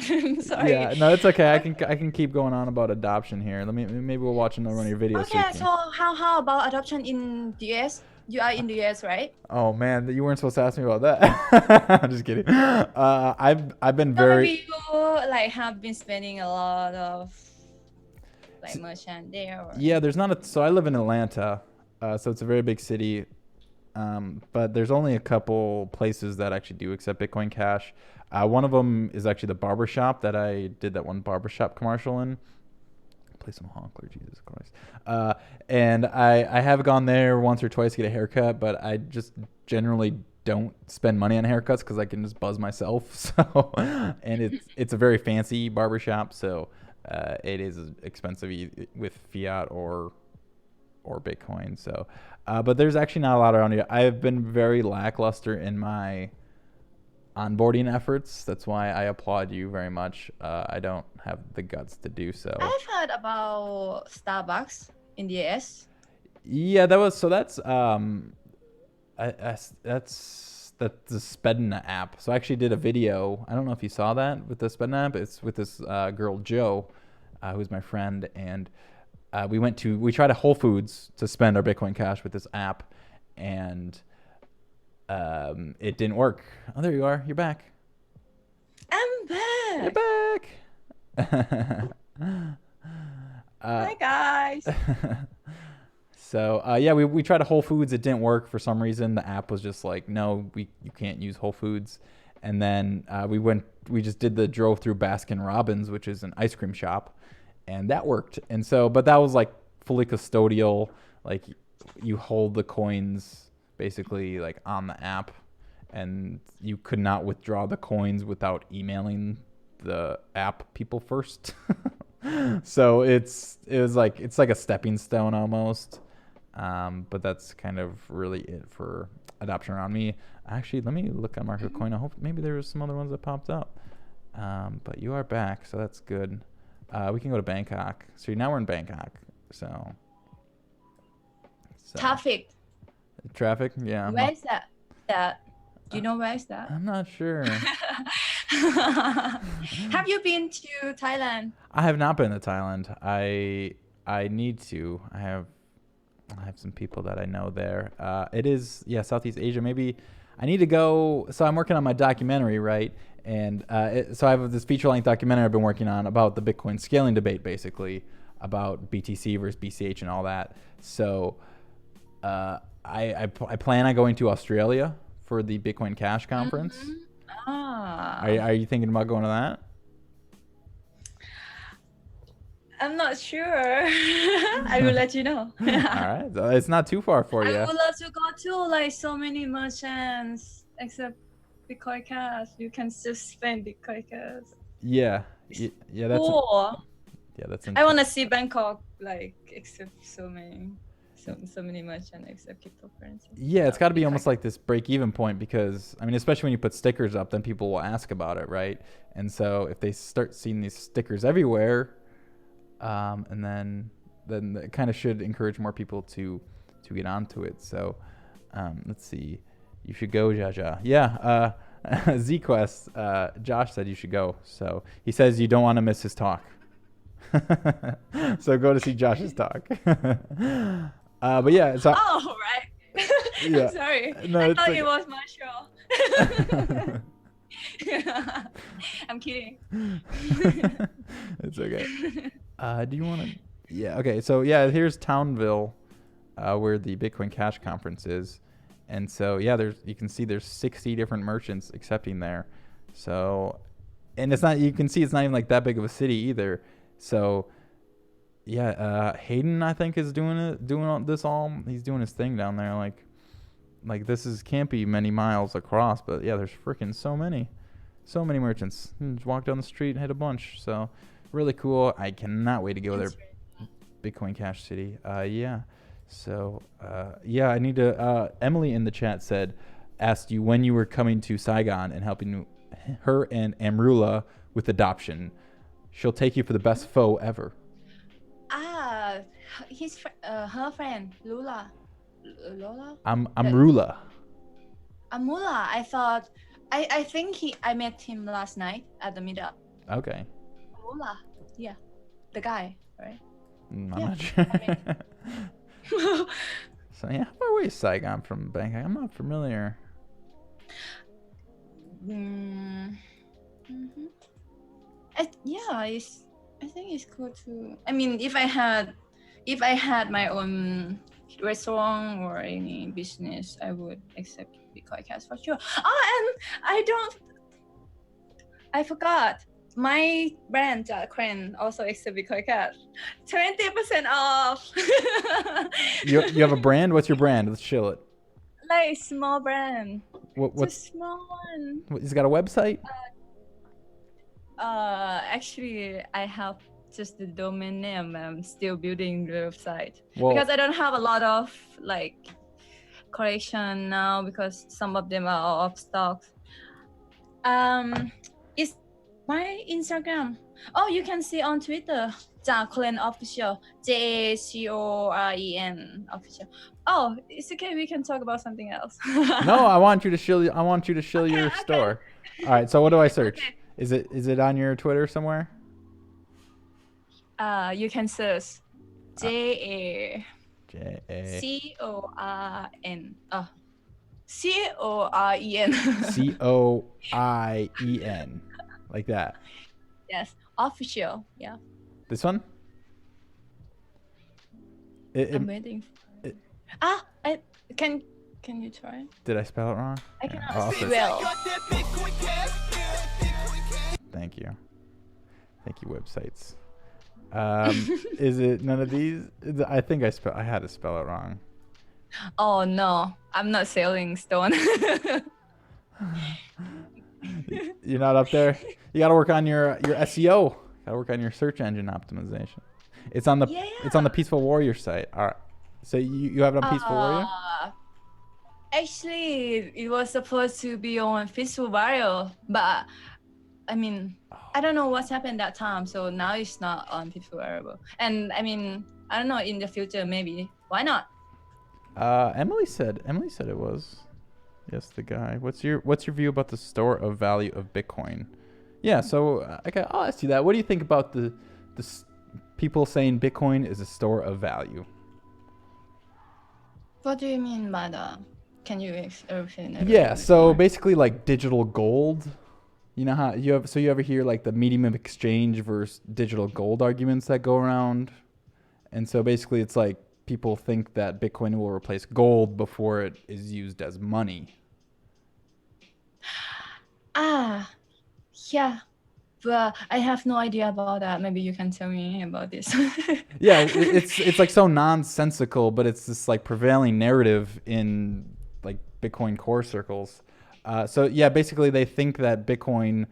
Sorry. Yeah, no, it's okay. I can keep going on about adoption here. Maybe we'll watch another one of your videos. Okay, so how about adoption in the US? You are in the US, right? Oh man, you weren't supposed to ask me about that. I'm just kidding. I've been So very. maybe you like have been spending a lot of like merchant there. Or... Yeah, there's not a. So I live in Atlanta, so it's a very big city. But there's only a couple places that actually do accept Bitcoin Cash. One of them is actually the barbershop that I did that one barbershop commercial in. Play some Honkler, Jesus Christ. And I have gone there once or twice to get a haircut, but I just generally don't spend money on haircuts because I can just buzz myself. So, and it's a very fancy barbershop, so it is expensive with fiat or Bitcoin. So, but there's actually not a lot around here. I've been very lackluster in my onboarding efforts. That's why I applaud you very much. I don't have the guts to do so. I've heard about Starbucks in the US. Yeah, that's the Spedna app. So I actually did a video. I don't know if you saw that with the Spedna app. It's with this girl Jo, who's my friend, and we tried a Whole Foods to spend our Bitcoin Cash with this app, and it didn't work. Oh, there you are. You're back. I'm back. You're back. Hi guys. So yeah, we tried a Whole Foods. It didn't work for some reason. The app was just like, no, you can't use Whole Foods. And then we just drove through Baskin Robbins, which is an ice cream shop, and that worked. And so, but that was like fully custodial. Like you hold the coins basically like on the app, and you could not withdraw the coins without emailing the app people first. So it's like a stepping stone almost. But that's kind of really it for adoption around me. Actually, let me look on Market Coin. I hope maybe there was some other ones that popped up. But you are back, so that's good. We can go to Bangkok. So now we're in Bangkok. So Traffic. Traffic? Yeah. Where is that? Do you know where is that? I'm not sure. Have you been to Thailand? I have not been to Thailand. I need to. I have some people that I know there. It is Southeast Asia. Maybe I need to go. So I'm working on my documentary, right? And so I have this feature-length documentary I've been working on about the Bitcoin scaling debate, basically about BTC versus BCH and all that. So I plan on going to Australia for the Bitcoin Cash conference. Mm-hmm. Ah. Are you thinking about going to that? I'm not sure. I will let you know. All right, so it's not too far for you. I would love to go to like so many merchants except Bitcoin Cash. You can just spend Bitcoin Cash. Yeah, yeah, that's cool. That's. I want to see Bangkok like except so many merchants except cryptocurrency. Yeah, it's got to be almost like this break-even point because I mean, especially when you put stickers up, then people will ask about it, right? And so if they start seeing these stickers everywhere. And then it kind of should encourage more people to get onto it. So let's see. You should go, Jaja. Yeah, ZQuest, Josh said you should go. So he says you don't want to miss his talk. So go to see Josh's talk. But yeah. So, oh, right. Yeah. Sorry. No, I thought okay. it was my show. I'm kidding. It's okay. Do you want to? Yeah. Okay. So yeah, here's Townville, where the Bitcoin Cash conference is, and so yeah, you can see there's 60 different merchants accepting there. So and it's not. You can see it's not even like that big of a city either. So yeah, Hayden I think is doing all this all. He's doing his thing down there. Like this can't be many miles across, but yeah, there's freaking so many merchants. Just walk down the street and hit a bunch. So really cool. I cannot wait to go there. Bitcoin Cash City. Yeah. So yeah, I need to. Emily in the chat asked you when you were coming to Saigon and helping her and Amrula with adoption. She'll take you for the best foe ever. Her friend Lula. Lola. Amrula. Amula. I thought. I think I met him last night at the meetup. Okay. Amula. Yeah, the guy, right? I'm not sure. So yeah, how far away is Saigon from Bangkok? I'm not familiar. Mm-hmm. I think it's cool too. I mean, if I had my own restaurant or any business, I would accept Bitcoin Cash for sure. Oh, and I forgot. My brand, Collin, also accept Bitcoin Cash. 20% off. You have a brand? What's your brand? Let's show it. Like small brand. What's a small one? He's got a website? Actually, I have just the domain name. I'm still building the website Well, because I don't have a lot of like collection now because some of them are out of stock. It's my Instagram. Oh, you can see on Twitter. Collin official. JACOREN official. Oh, it's okay. We can talk about something else. No, I want you to show your store. All right. So what do I search? Okay. Is it on your Twitter somewhere? You can search JACORN. COIEN. Like that. Yes, official. Yeah. This one? I'm waiting. Can you try? Did I spell it wrong? I Here, cannot I'll see search. well. Got that Bitcoin cash. Thank you, websites. Is it none of these? I think I had to spell it wrong. Oh no, I'm not selling stone. You're not up there. You got to work on your SEO. Got to work on your search engine optimization. It's on the Peaceful Warrior site. All right. So you have it on Peaceful Warrior? Actually, it was supposed to be on Peaceful Warrior, but I mean, I don't know what's happened that time. So now it's not on Peaceful Warrior. And I mean, I don't know, in the future maybe. Why not? Emily said it was. Yes, the guy. What's your view about the store of value of Bitcoin? Yeah, so I'll ask you that. What do you think about the people saying Bitcoin is a store of value? What do you mean by that? Can you explain it? Yeah, so basically like digital gold. You know how you ever hear like the medium of exchange versus digital gold arguments that go around? And so basically it's like people think that Bitcoin will replace gold before it is used as money. Yeah. But I have no idea about that. Maybe you can tell me about this. Yeah, it's like so nonsensical, but it's this like prevailing narrative in like Bitcoin core circles. So yeah, basically they think that Bitcoin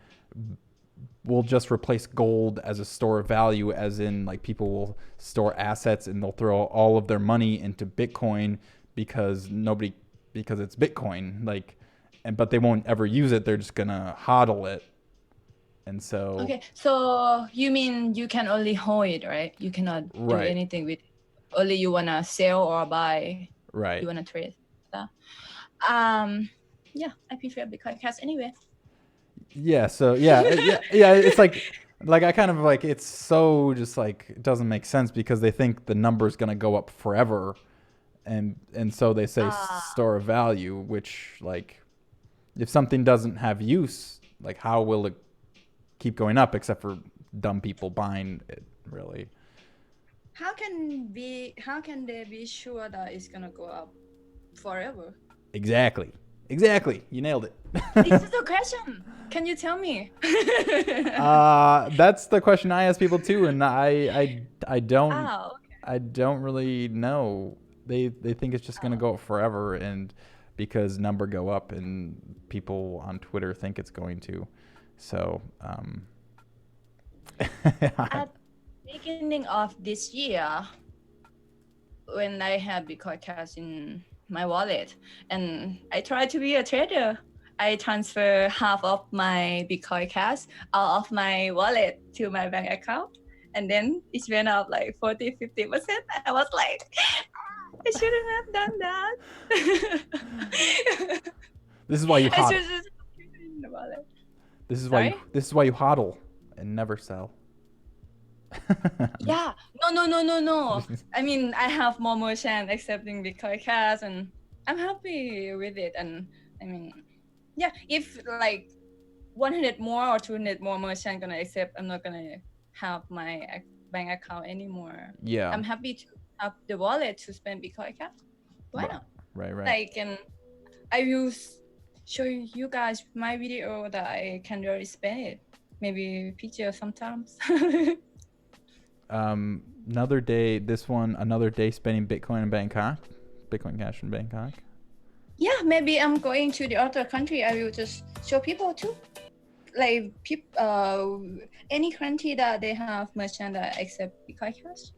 will just replace gold as a store of value, as in like people will store assets and they'll throw all of their money into Bitcoin because it's Bitcoin, but they won't ever use it. They're just gonna hodl it. And so Okay, so you mean you can only hold it, right? You cannot do anything with it. Only you wanna sell or buy. Right. You wanna trade. Yeah, I prefer Bitcoin Cash anyway. Yeah. So yeah. It's like I kind of like, it's so just like, it doesn't make sense because they think the number's gonna go up forever, and so they say store of value, which like if something doesn't have use, like how will it keep going up except for dumb people buying it, really? How can they be sure that it's gonna go up forever? Exactly. Exactly. You nailed it. This is the question. Can you tell me? That's the question I ask people too, and I don't Oh, okay. I don't really know. They think it's just gonna go up forever, and because number go up, and people on Twitter think it's going to. So At beginning of this year, when I had Bitcoin Cash in my wallet, and I tried to be a trader, I transfer half of my Bitcoin Cash out of my wallet to my bank account, and then it went up like 40-50%. I was like, I shouldn't have done that. this is why you I hodl. should just keep it in the wallet. This is Sorry? why you hodl and never sell. Yeah, no. I mean, I have more merchant accepting Bitcoin Cash, and I'm happy with it. And I mean, yeah, if like 100 more or 200 more merchant gonna accept, I'm not gonna have my bank account anymore. Yeah. I'm happy to have the wallet to spend Bitcoin Cash. Why not? Right. Like, and I will show you guys my video that I can really spend it. Maybe picture sometimes. Another day. Another day spending Bitcoin in Bangkok. Bitcoin Cash in Bangkok. Yeah, maybe I'm going to the other country. I will just show people too. Like any country that they have merchant that accept Bitcoin Cash.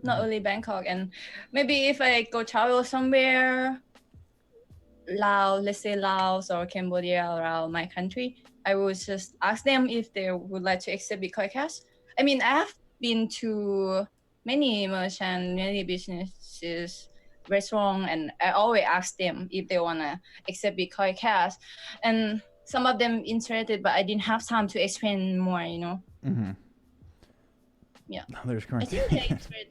Not only Bangkok, and maybe if I go travel somewhere, Laos, let's say Laos or Cambodia around my country, I will just ask them if they would like to accept Bitcoin Cash. I mean, I have been to many merchants, many businesses, restaurant, and I always ask them if they wanna accept Bitcoin Cash, and some of them interested, but I didn't have time to explain more. Mm-hmm. Yeah. Oh, there's I currency. think they're interested.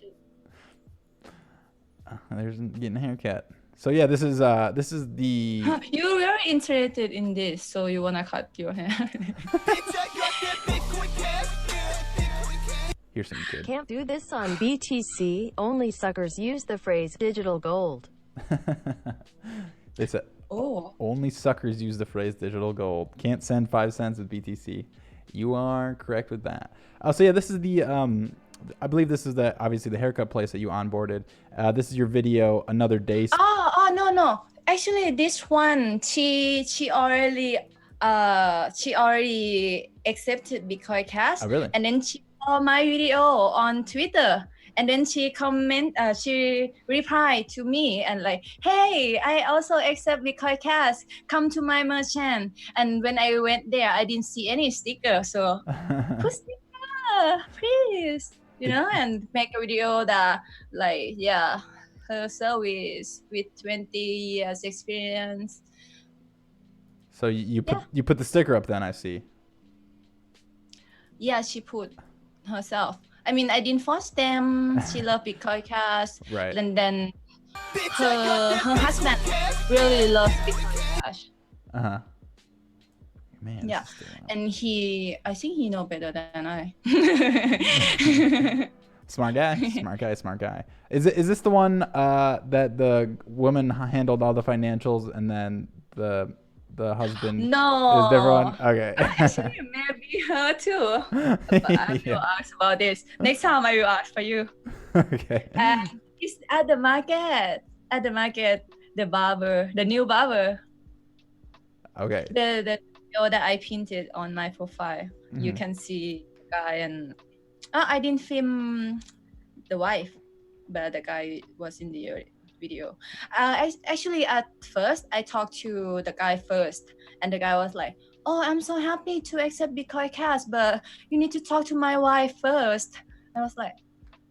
There's getting a haircut. So yeah, this is the. You were interested in this, so you wanna cut your hair. Bitch, I got that Bitcoin cash. Bitcoin cash. Here's some kid. Can't do this on BTC. Only suckers use the phrase digital gold. They said Oh. only suckers use the phrase digital gold. Can't send 5 cents with BTC. You are correct with that. Oh, so yeah, this is the I believe this is obviously the haircut place that you onboarded. This is your video, another day. Oh no. Actually, this one she already accepted Bitcoin Cash. Oh, really? And then she saw my video on Twitter. And then she replied to me and like, hey, I also accept Bitcoin Cash. Come to my merchant. And when I went there, I didn't see any sticker. So put sticker, please. And make a video that like, yeah, her service with 20 years experience. So you put the sticker up then, I see. Yeah, she put herself. I mean, I didn't force them. She loved Bitcoin Cash. Right. And then Bitch, I got her that husband Bitcoin cash. really loves Bitcoin Cash. Uh-huh. Man. Yeah. And I think he know better than I. Smart guy. Is this the one that the woman handled all the financials and then the husband No. is the one? Okay. Actually, maybe her too. But I will ask about this. Next time I will ask for you. Okay. And it's at the market. The new barber. Okay. The video that I painted on my profile. You Mhm. can see the guy, and I didn't film the wife, but the guy was in the video. Actually, at first, I talked to the guy first, and the guy was like, "Oh, I'm so happy to accept Bitcoin Cash, but you need to talk to my wife first." I was like,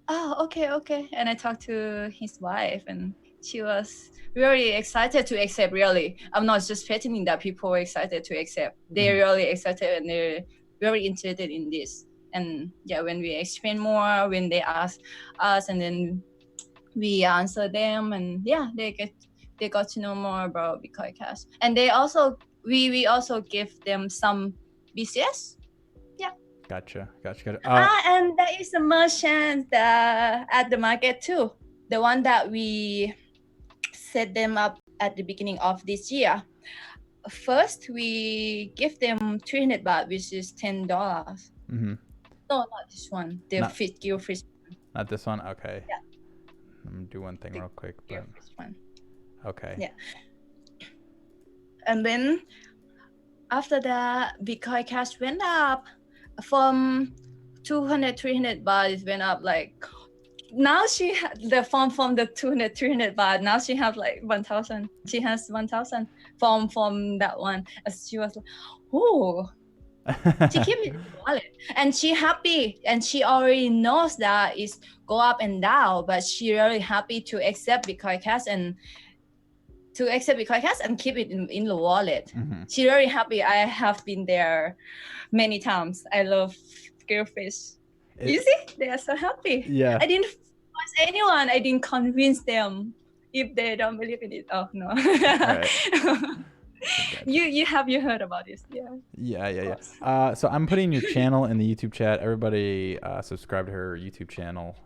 "Oh, okay." And I talked to his wife, and she was really excited to accept. Really, I'm not just pretending that people are excited to accept. They're really excited, and they're very interested in this. And yeah, when we explain more, when they ask us, and then we answer them, and yeah, they got to know more about Bitcoin Cash. And we also give them some BCS. Yeah. Gotcha. And there is a merchant at the market too. The one that we set them up at the beginning of this year. first we give them 300 baht, which is $10. Mm-hmm. No, not this one. The Not- gill fish. Not this one. Okay. Yeah. I'm gonna do one thing The real quick, gill but fish one. okay. Yeah. And then after that, Bitcoin Cash went up from 200, 300 baht. It went up like, now she from the 200, 300 baht. Now she has like 1,000. She has 1,000 from that one. As she was like, oh, she keep it in the wallet, and she happy, and she already knows that it's go up and down, but she really happy to accept Bitcoin Cash and keep it in the wallet. Mm-hmm. She very happy. I have been there many times. I love grillfish. You see, they are so happy. Yeah. I didn't force anyone. I didn't convince them. If they don't believe in it, oh no. Right. You heard about this? Yeah. Yeah. So I'm putting your channel in the YouTube chat. Everybody subscribe to her YouTube channel.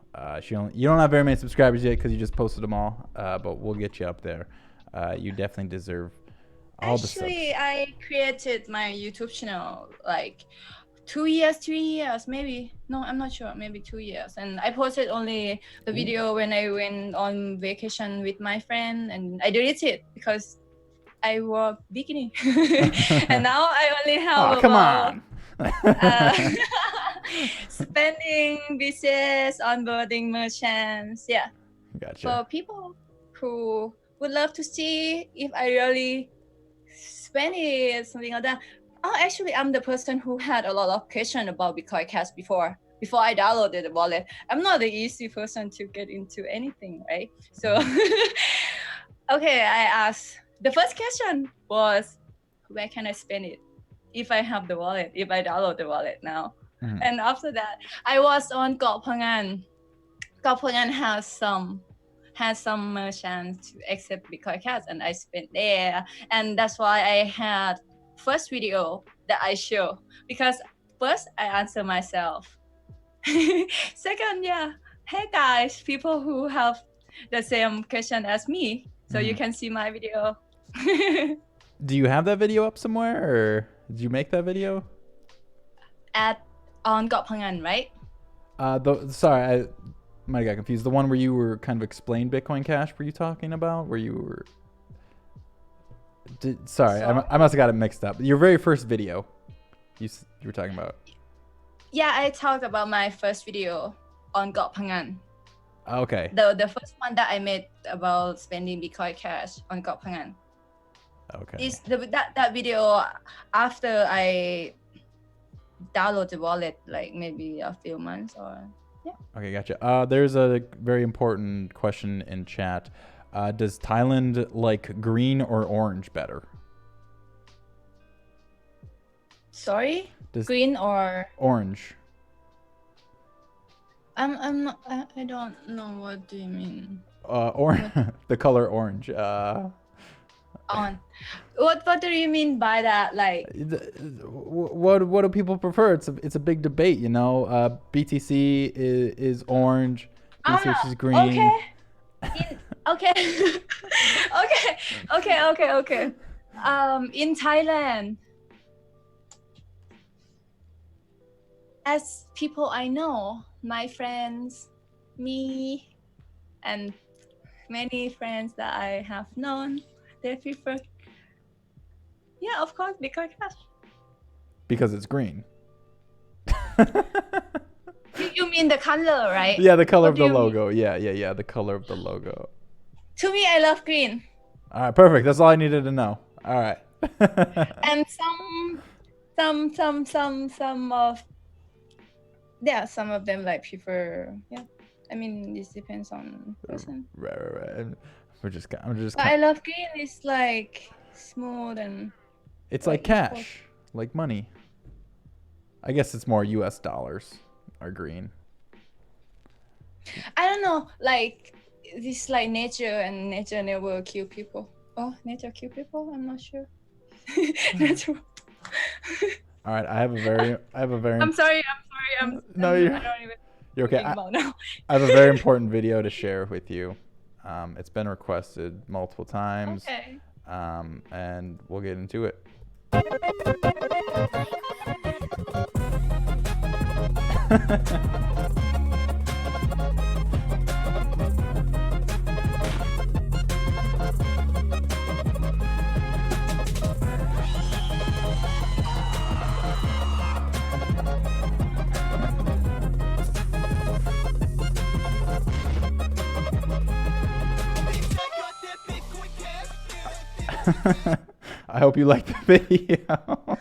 You don't have very many subscribers yet because you just posted them all, but we'll get you up there. You definitely deserve all the subs. Actually, I created my YouTube channel like 3 years, maybe. No, I'm not sure. Maybe 2 years. And I posted only the video when I went on vacation with my friend, and I deleted it because I wore bikini. And now I only have come on. spending business, onboarding merchants. Yeah. Gotcha. For people who would love to see if I really spend it, something like that. Oh, actually, I'm the person who had a lot of questions about Bitcoin Cash before I downloaded the wallet. I'm not the easy person to get into anything, right? So, okay, I asked. The first question was, where can I spend it if I have the wallet, if I download the wallet now? Mhm. And after that, I was on Got Phangan. Got Phangan has some merchants to accept Bitcoin Cash, and I spent there. And that's why I had first video that I show, because first I answer myself. Second, hey guys, people who have the same question as me, so you can see my video. Do you have that video up somewhere, or did you make that video? On Got Phangan, right? Sorry, I might have got confused. The one where you were kind of explained Bitcoin Cash, were you talking about? Where you were... Sorry, I must have got it mixed up. Your very first video you were talking about. Yeah, I talked about my first video on Got Phangan. Okay. The first one that I made about spending Bitcoin Cash on Got Phangan. Okay. Is that video after I download the wallet, like maybe a few months or Okay, gotcha. There's a very important question in chat. Does Thailand like green or orange better? Sorry? Green or orange? I'm not, I don't know, what do you mean? The color orange. On what do you mean by that? Like, what do people prefer? It's a big debate, you know. BTC is orange, BTC is green. Okay. Okay. In Thailand, as people I know, my friends, me, and many friends that I have known, they prefer, of course, Bitcoin Cash. Because it's green. You mean the color, right? Yeah, the color of the logo. Yeah, the color of the logo. To me, I love green. All right, perfect. That's all I needed to know. All right. And some of them like prefer. Yeah, I mean, this depends on person. Right. I'm just. But I love green. It's like smooth and. It's like cash, like money. I guess it's more U.S. dollars are green. I don't know, like this, like nature, and nature never kill people. Oh, nature kill people? I'm not sure. Nature. All right, I have a very. I'm sorry. No, I don't even. You're okay. Now. I have a very important video to share with you. It's been requested multiple times. Okay. and we'll get into it. Check out that Bitcoin Cash. I hope you like the video.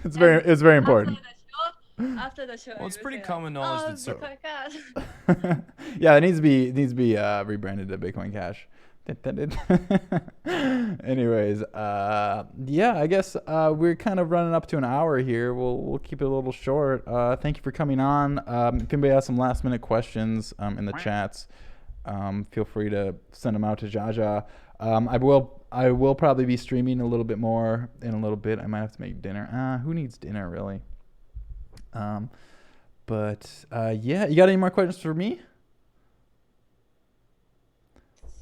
It's very important. After the show, Well, it's you pretty say, common knowledge oh, that so- Bitcoin Cash. Yeah, it needs to be rebranded to Bitcoin Cash. Anyways, yeah, I guess we're kind of running up to an hour here. We'll keep it a little short. Thank you for coming on. If anybody has some last minute questions in the chats, feel free to send them out to Jaja. I will probably be streaming a little bit more in a little bit. I might have to make dinner. Who needs dinner really? But yeah, you got any more questions for me?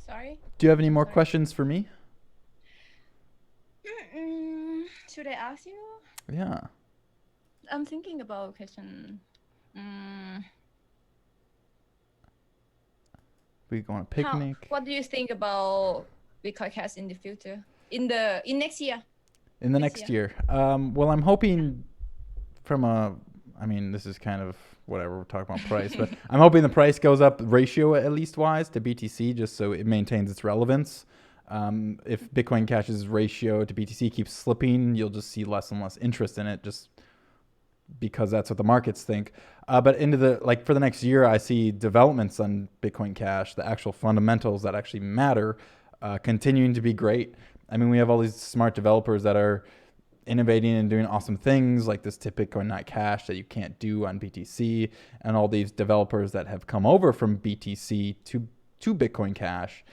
Sorry? Do you have any more Sorry. questions for me? Should I ask you? Yeah. I'm thinking about a question. We go on a picnic. What do you think about Bitcoin Cash in the future? In next year? In the this next year. Well, I'm hoping I mean, this is kind of whatever, we're talking about price, but I'm hoping the price goes up ratio at least wise to BTC just so it maintains its relevance. If Bitcoin Cash's ratio to BTC keeps slipping, you'll just see less and less interest in it just because that's what the markets think. But for the next year, I see developments on Bitcoin Cash, the actual fundamentals that actually matter, continuing to be great. I mean, we have all these smart developers that are innovating and doing awesome things like this tipbitcoin.cash that you can't do on BTC, and all these developers that have come over from BTC to Bitcoin Cash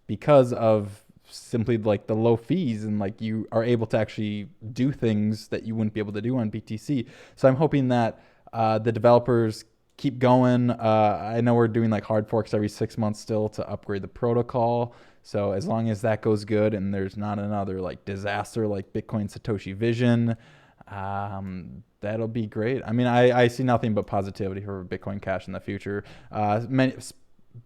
because of simply like the low fees, and like you are able to actually do things that you wouldn't be able to do on BTC. So I'm hoping that the developers keep going. I know we're doing like hard forks every 6 months still to upgrade the protocol. So as long as that goes good and there's not another like disaster like Bitcoin Satoshi Vision, that'll be great. I mean, I see nothing but positivity for Bitcoin Cash in the future,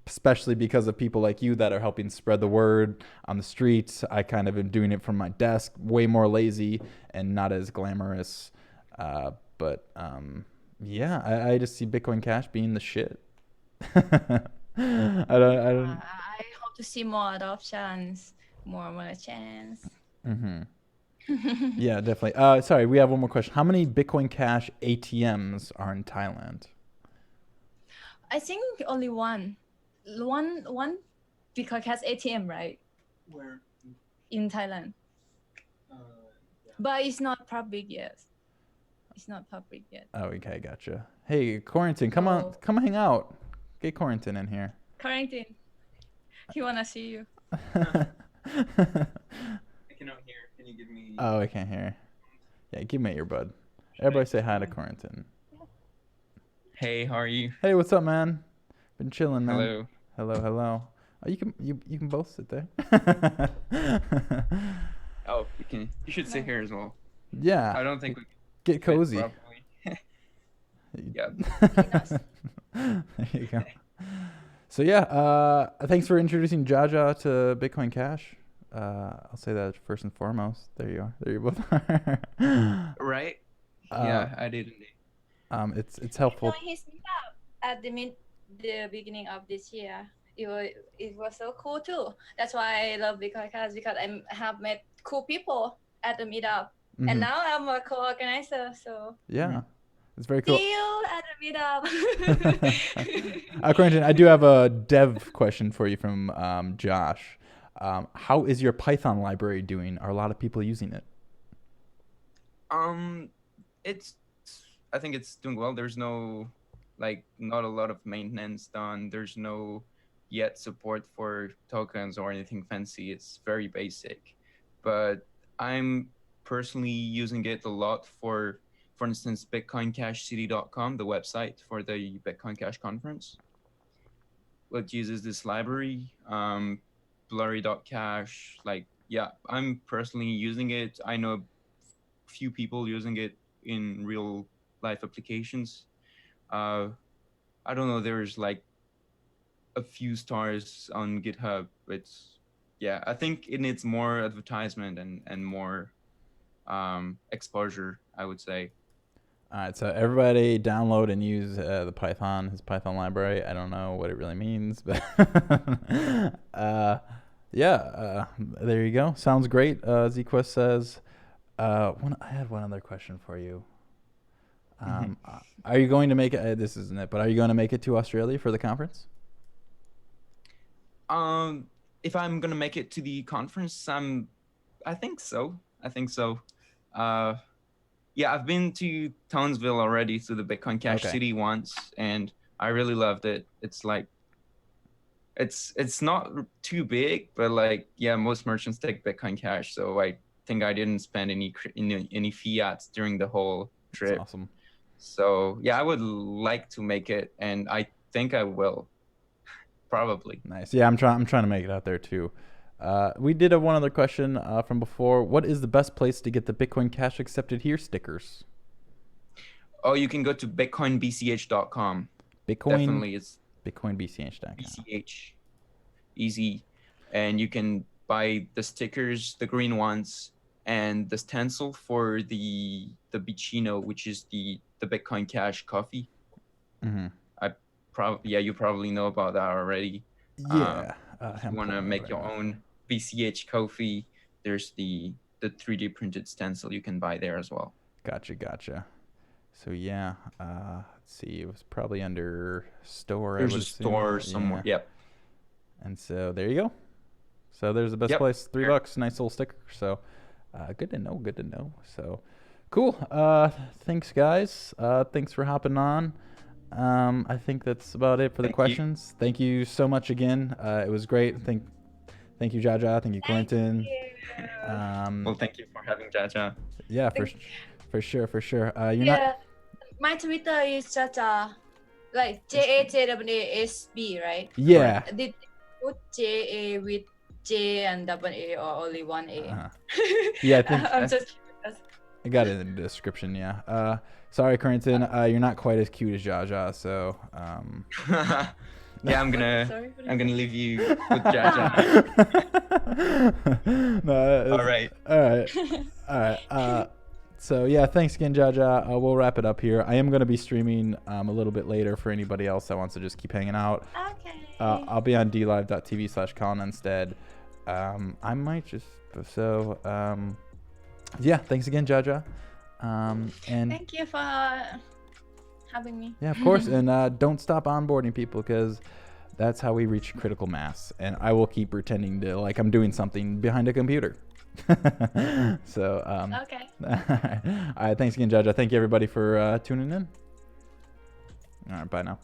especially because of people like you that are helping spread the word on the streets. I kind of am doing it from my desk, way more lazy and not as glamorous. But yeah, I just see Bitcoin Cash being the shit. I don't. I hope to see more adoptions, more chance. Mm-hmm. Yeah, definitely. Sorry, we have one more question. How many Bitcoin Cash ATMs are in Thailand? I think only one Bitcoin Cash ATM, right? Where? In Thailand. But it's not public yet. It's not public yet. Oh, okay, gotcha. Hey, Quarantine, come hang out. Get Quarantine in here. Quarantine. He wanna see you. I cannot hear. Can you give me? Oh, I can't hear. Yeah, give me your earbud. Everybody say hi to Quarantine. Hey, how are you? Hey, what's up, man? Been chilling, man. Hello. Hello, hello. Oh, you can both sit there. Oh, you should sit here as well. Yeah. I don't think we Get fit cozy. properly. Yeah. There you go. So yeah, thanks for introducing Jaja to Bitcoin Cash. I'll say that first and foremost. There you are. There you both are. Right? Yeah, I did indeed. It's helpful. Join his meetup at the beginning of this year. It was so cool too. That's why I love Bitcoin Cash, because I have met cool people at the meetup, Mhm. and now I'm a co-organizer. So Yeah, it's very cool. see you at the meetup. Quarantine, I do have a dev question for you from Josh. How is your Python library doing? Are a lot of people using it? I think it's doing well. There's not a lot of maintenance done. There's no yet support for tokens or anything fancy. It's very basic, but I'm personally using it a lot for instance, bitcoincashcity.com, the website for the Bitcoin Cash conference, which uses this library. blurry.cash. Like, yeah, I'm personally using it. I know a few people using it in real life applications. I don't know. There's like a few stars on GitHub. It's yeah. I think it needs more advertisement and more exposure, I would say. All right, so everybody download and use his Python library. I don't know what it really means, but yeah, there you go. Sounds great. ZQuest says, I have one other question for you. Are you going to make it? This isn't it, but are you going to make it to Australia for the conference? If I'm gonna make it to the conference, I think so. I think so. Yeah, I've been to Townsville already, to the Bitcoin Cash Okay. city once, and I really loved it. It's like it's not too big, but like yeah, most merchants take Bitcoin Cash, so I think I didn't spend any fiat during the whole That's trip. awesome. So yeah, I would like to make it, and I think I will. Probably. Nice. Yeah, I'm trying to make it out there too. We did have one other question from before. What is the best place to get the Bitcoin Cash accepted here stickers? Oh, you can go to bitcoinbch.com. Definitely, it's bitcoinbch.com. BCH. Easy. And you can buy the stickers, the green ones, and the stencil for the Bichino, which is the Bitcoin Cash coffee. Mm-hmm. You probably know about that already. Yeah. If you want to make your own BCH coffee, there's the 3D printed stencil you can buy there as well. Gotcha. So yeah, let's see. It was probably under store. There's a store somewhere. Yeah. Yep. And so there you go. So there's the best place. $3, nice little sticker. So good to know. So cool. Thanks guys. Thanks for hopping on. I think that's about it for the questions. Thank you so much again. It was great. Thank you, Jaja. Thank you, Clinton. Well, thank you for having Jaja. Yeah, for sure. My Twitter is Jaja, like JAJWASB, right? Yeah. Did you put JA with J and double A or only one A? Yeah, I think I'm just I got it in the description. Yeah. Sorry, Clinton. You're not quite as cute as Jaja, so. Yeah, I'm gonna leave you with Jaja. No, all right. So yeah, thanks again, Jaja. We'll wrap it up here. I am going to be streaming a little bit later for anybody else that wants to just keep hanging out. Okay. I'll be on dlive.tv/collinenstad. I might just yeah. Thanks again, Jaja. And thank you for having me. Yeah, of course. And don't stop onboarding people, because that's how we reach critical mass. And I will keep pretending to like I'm doing something behind a computer. So Okay. All right, thanks again, Jaja. Thank you everybody for tuning in. All right, bye now.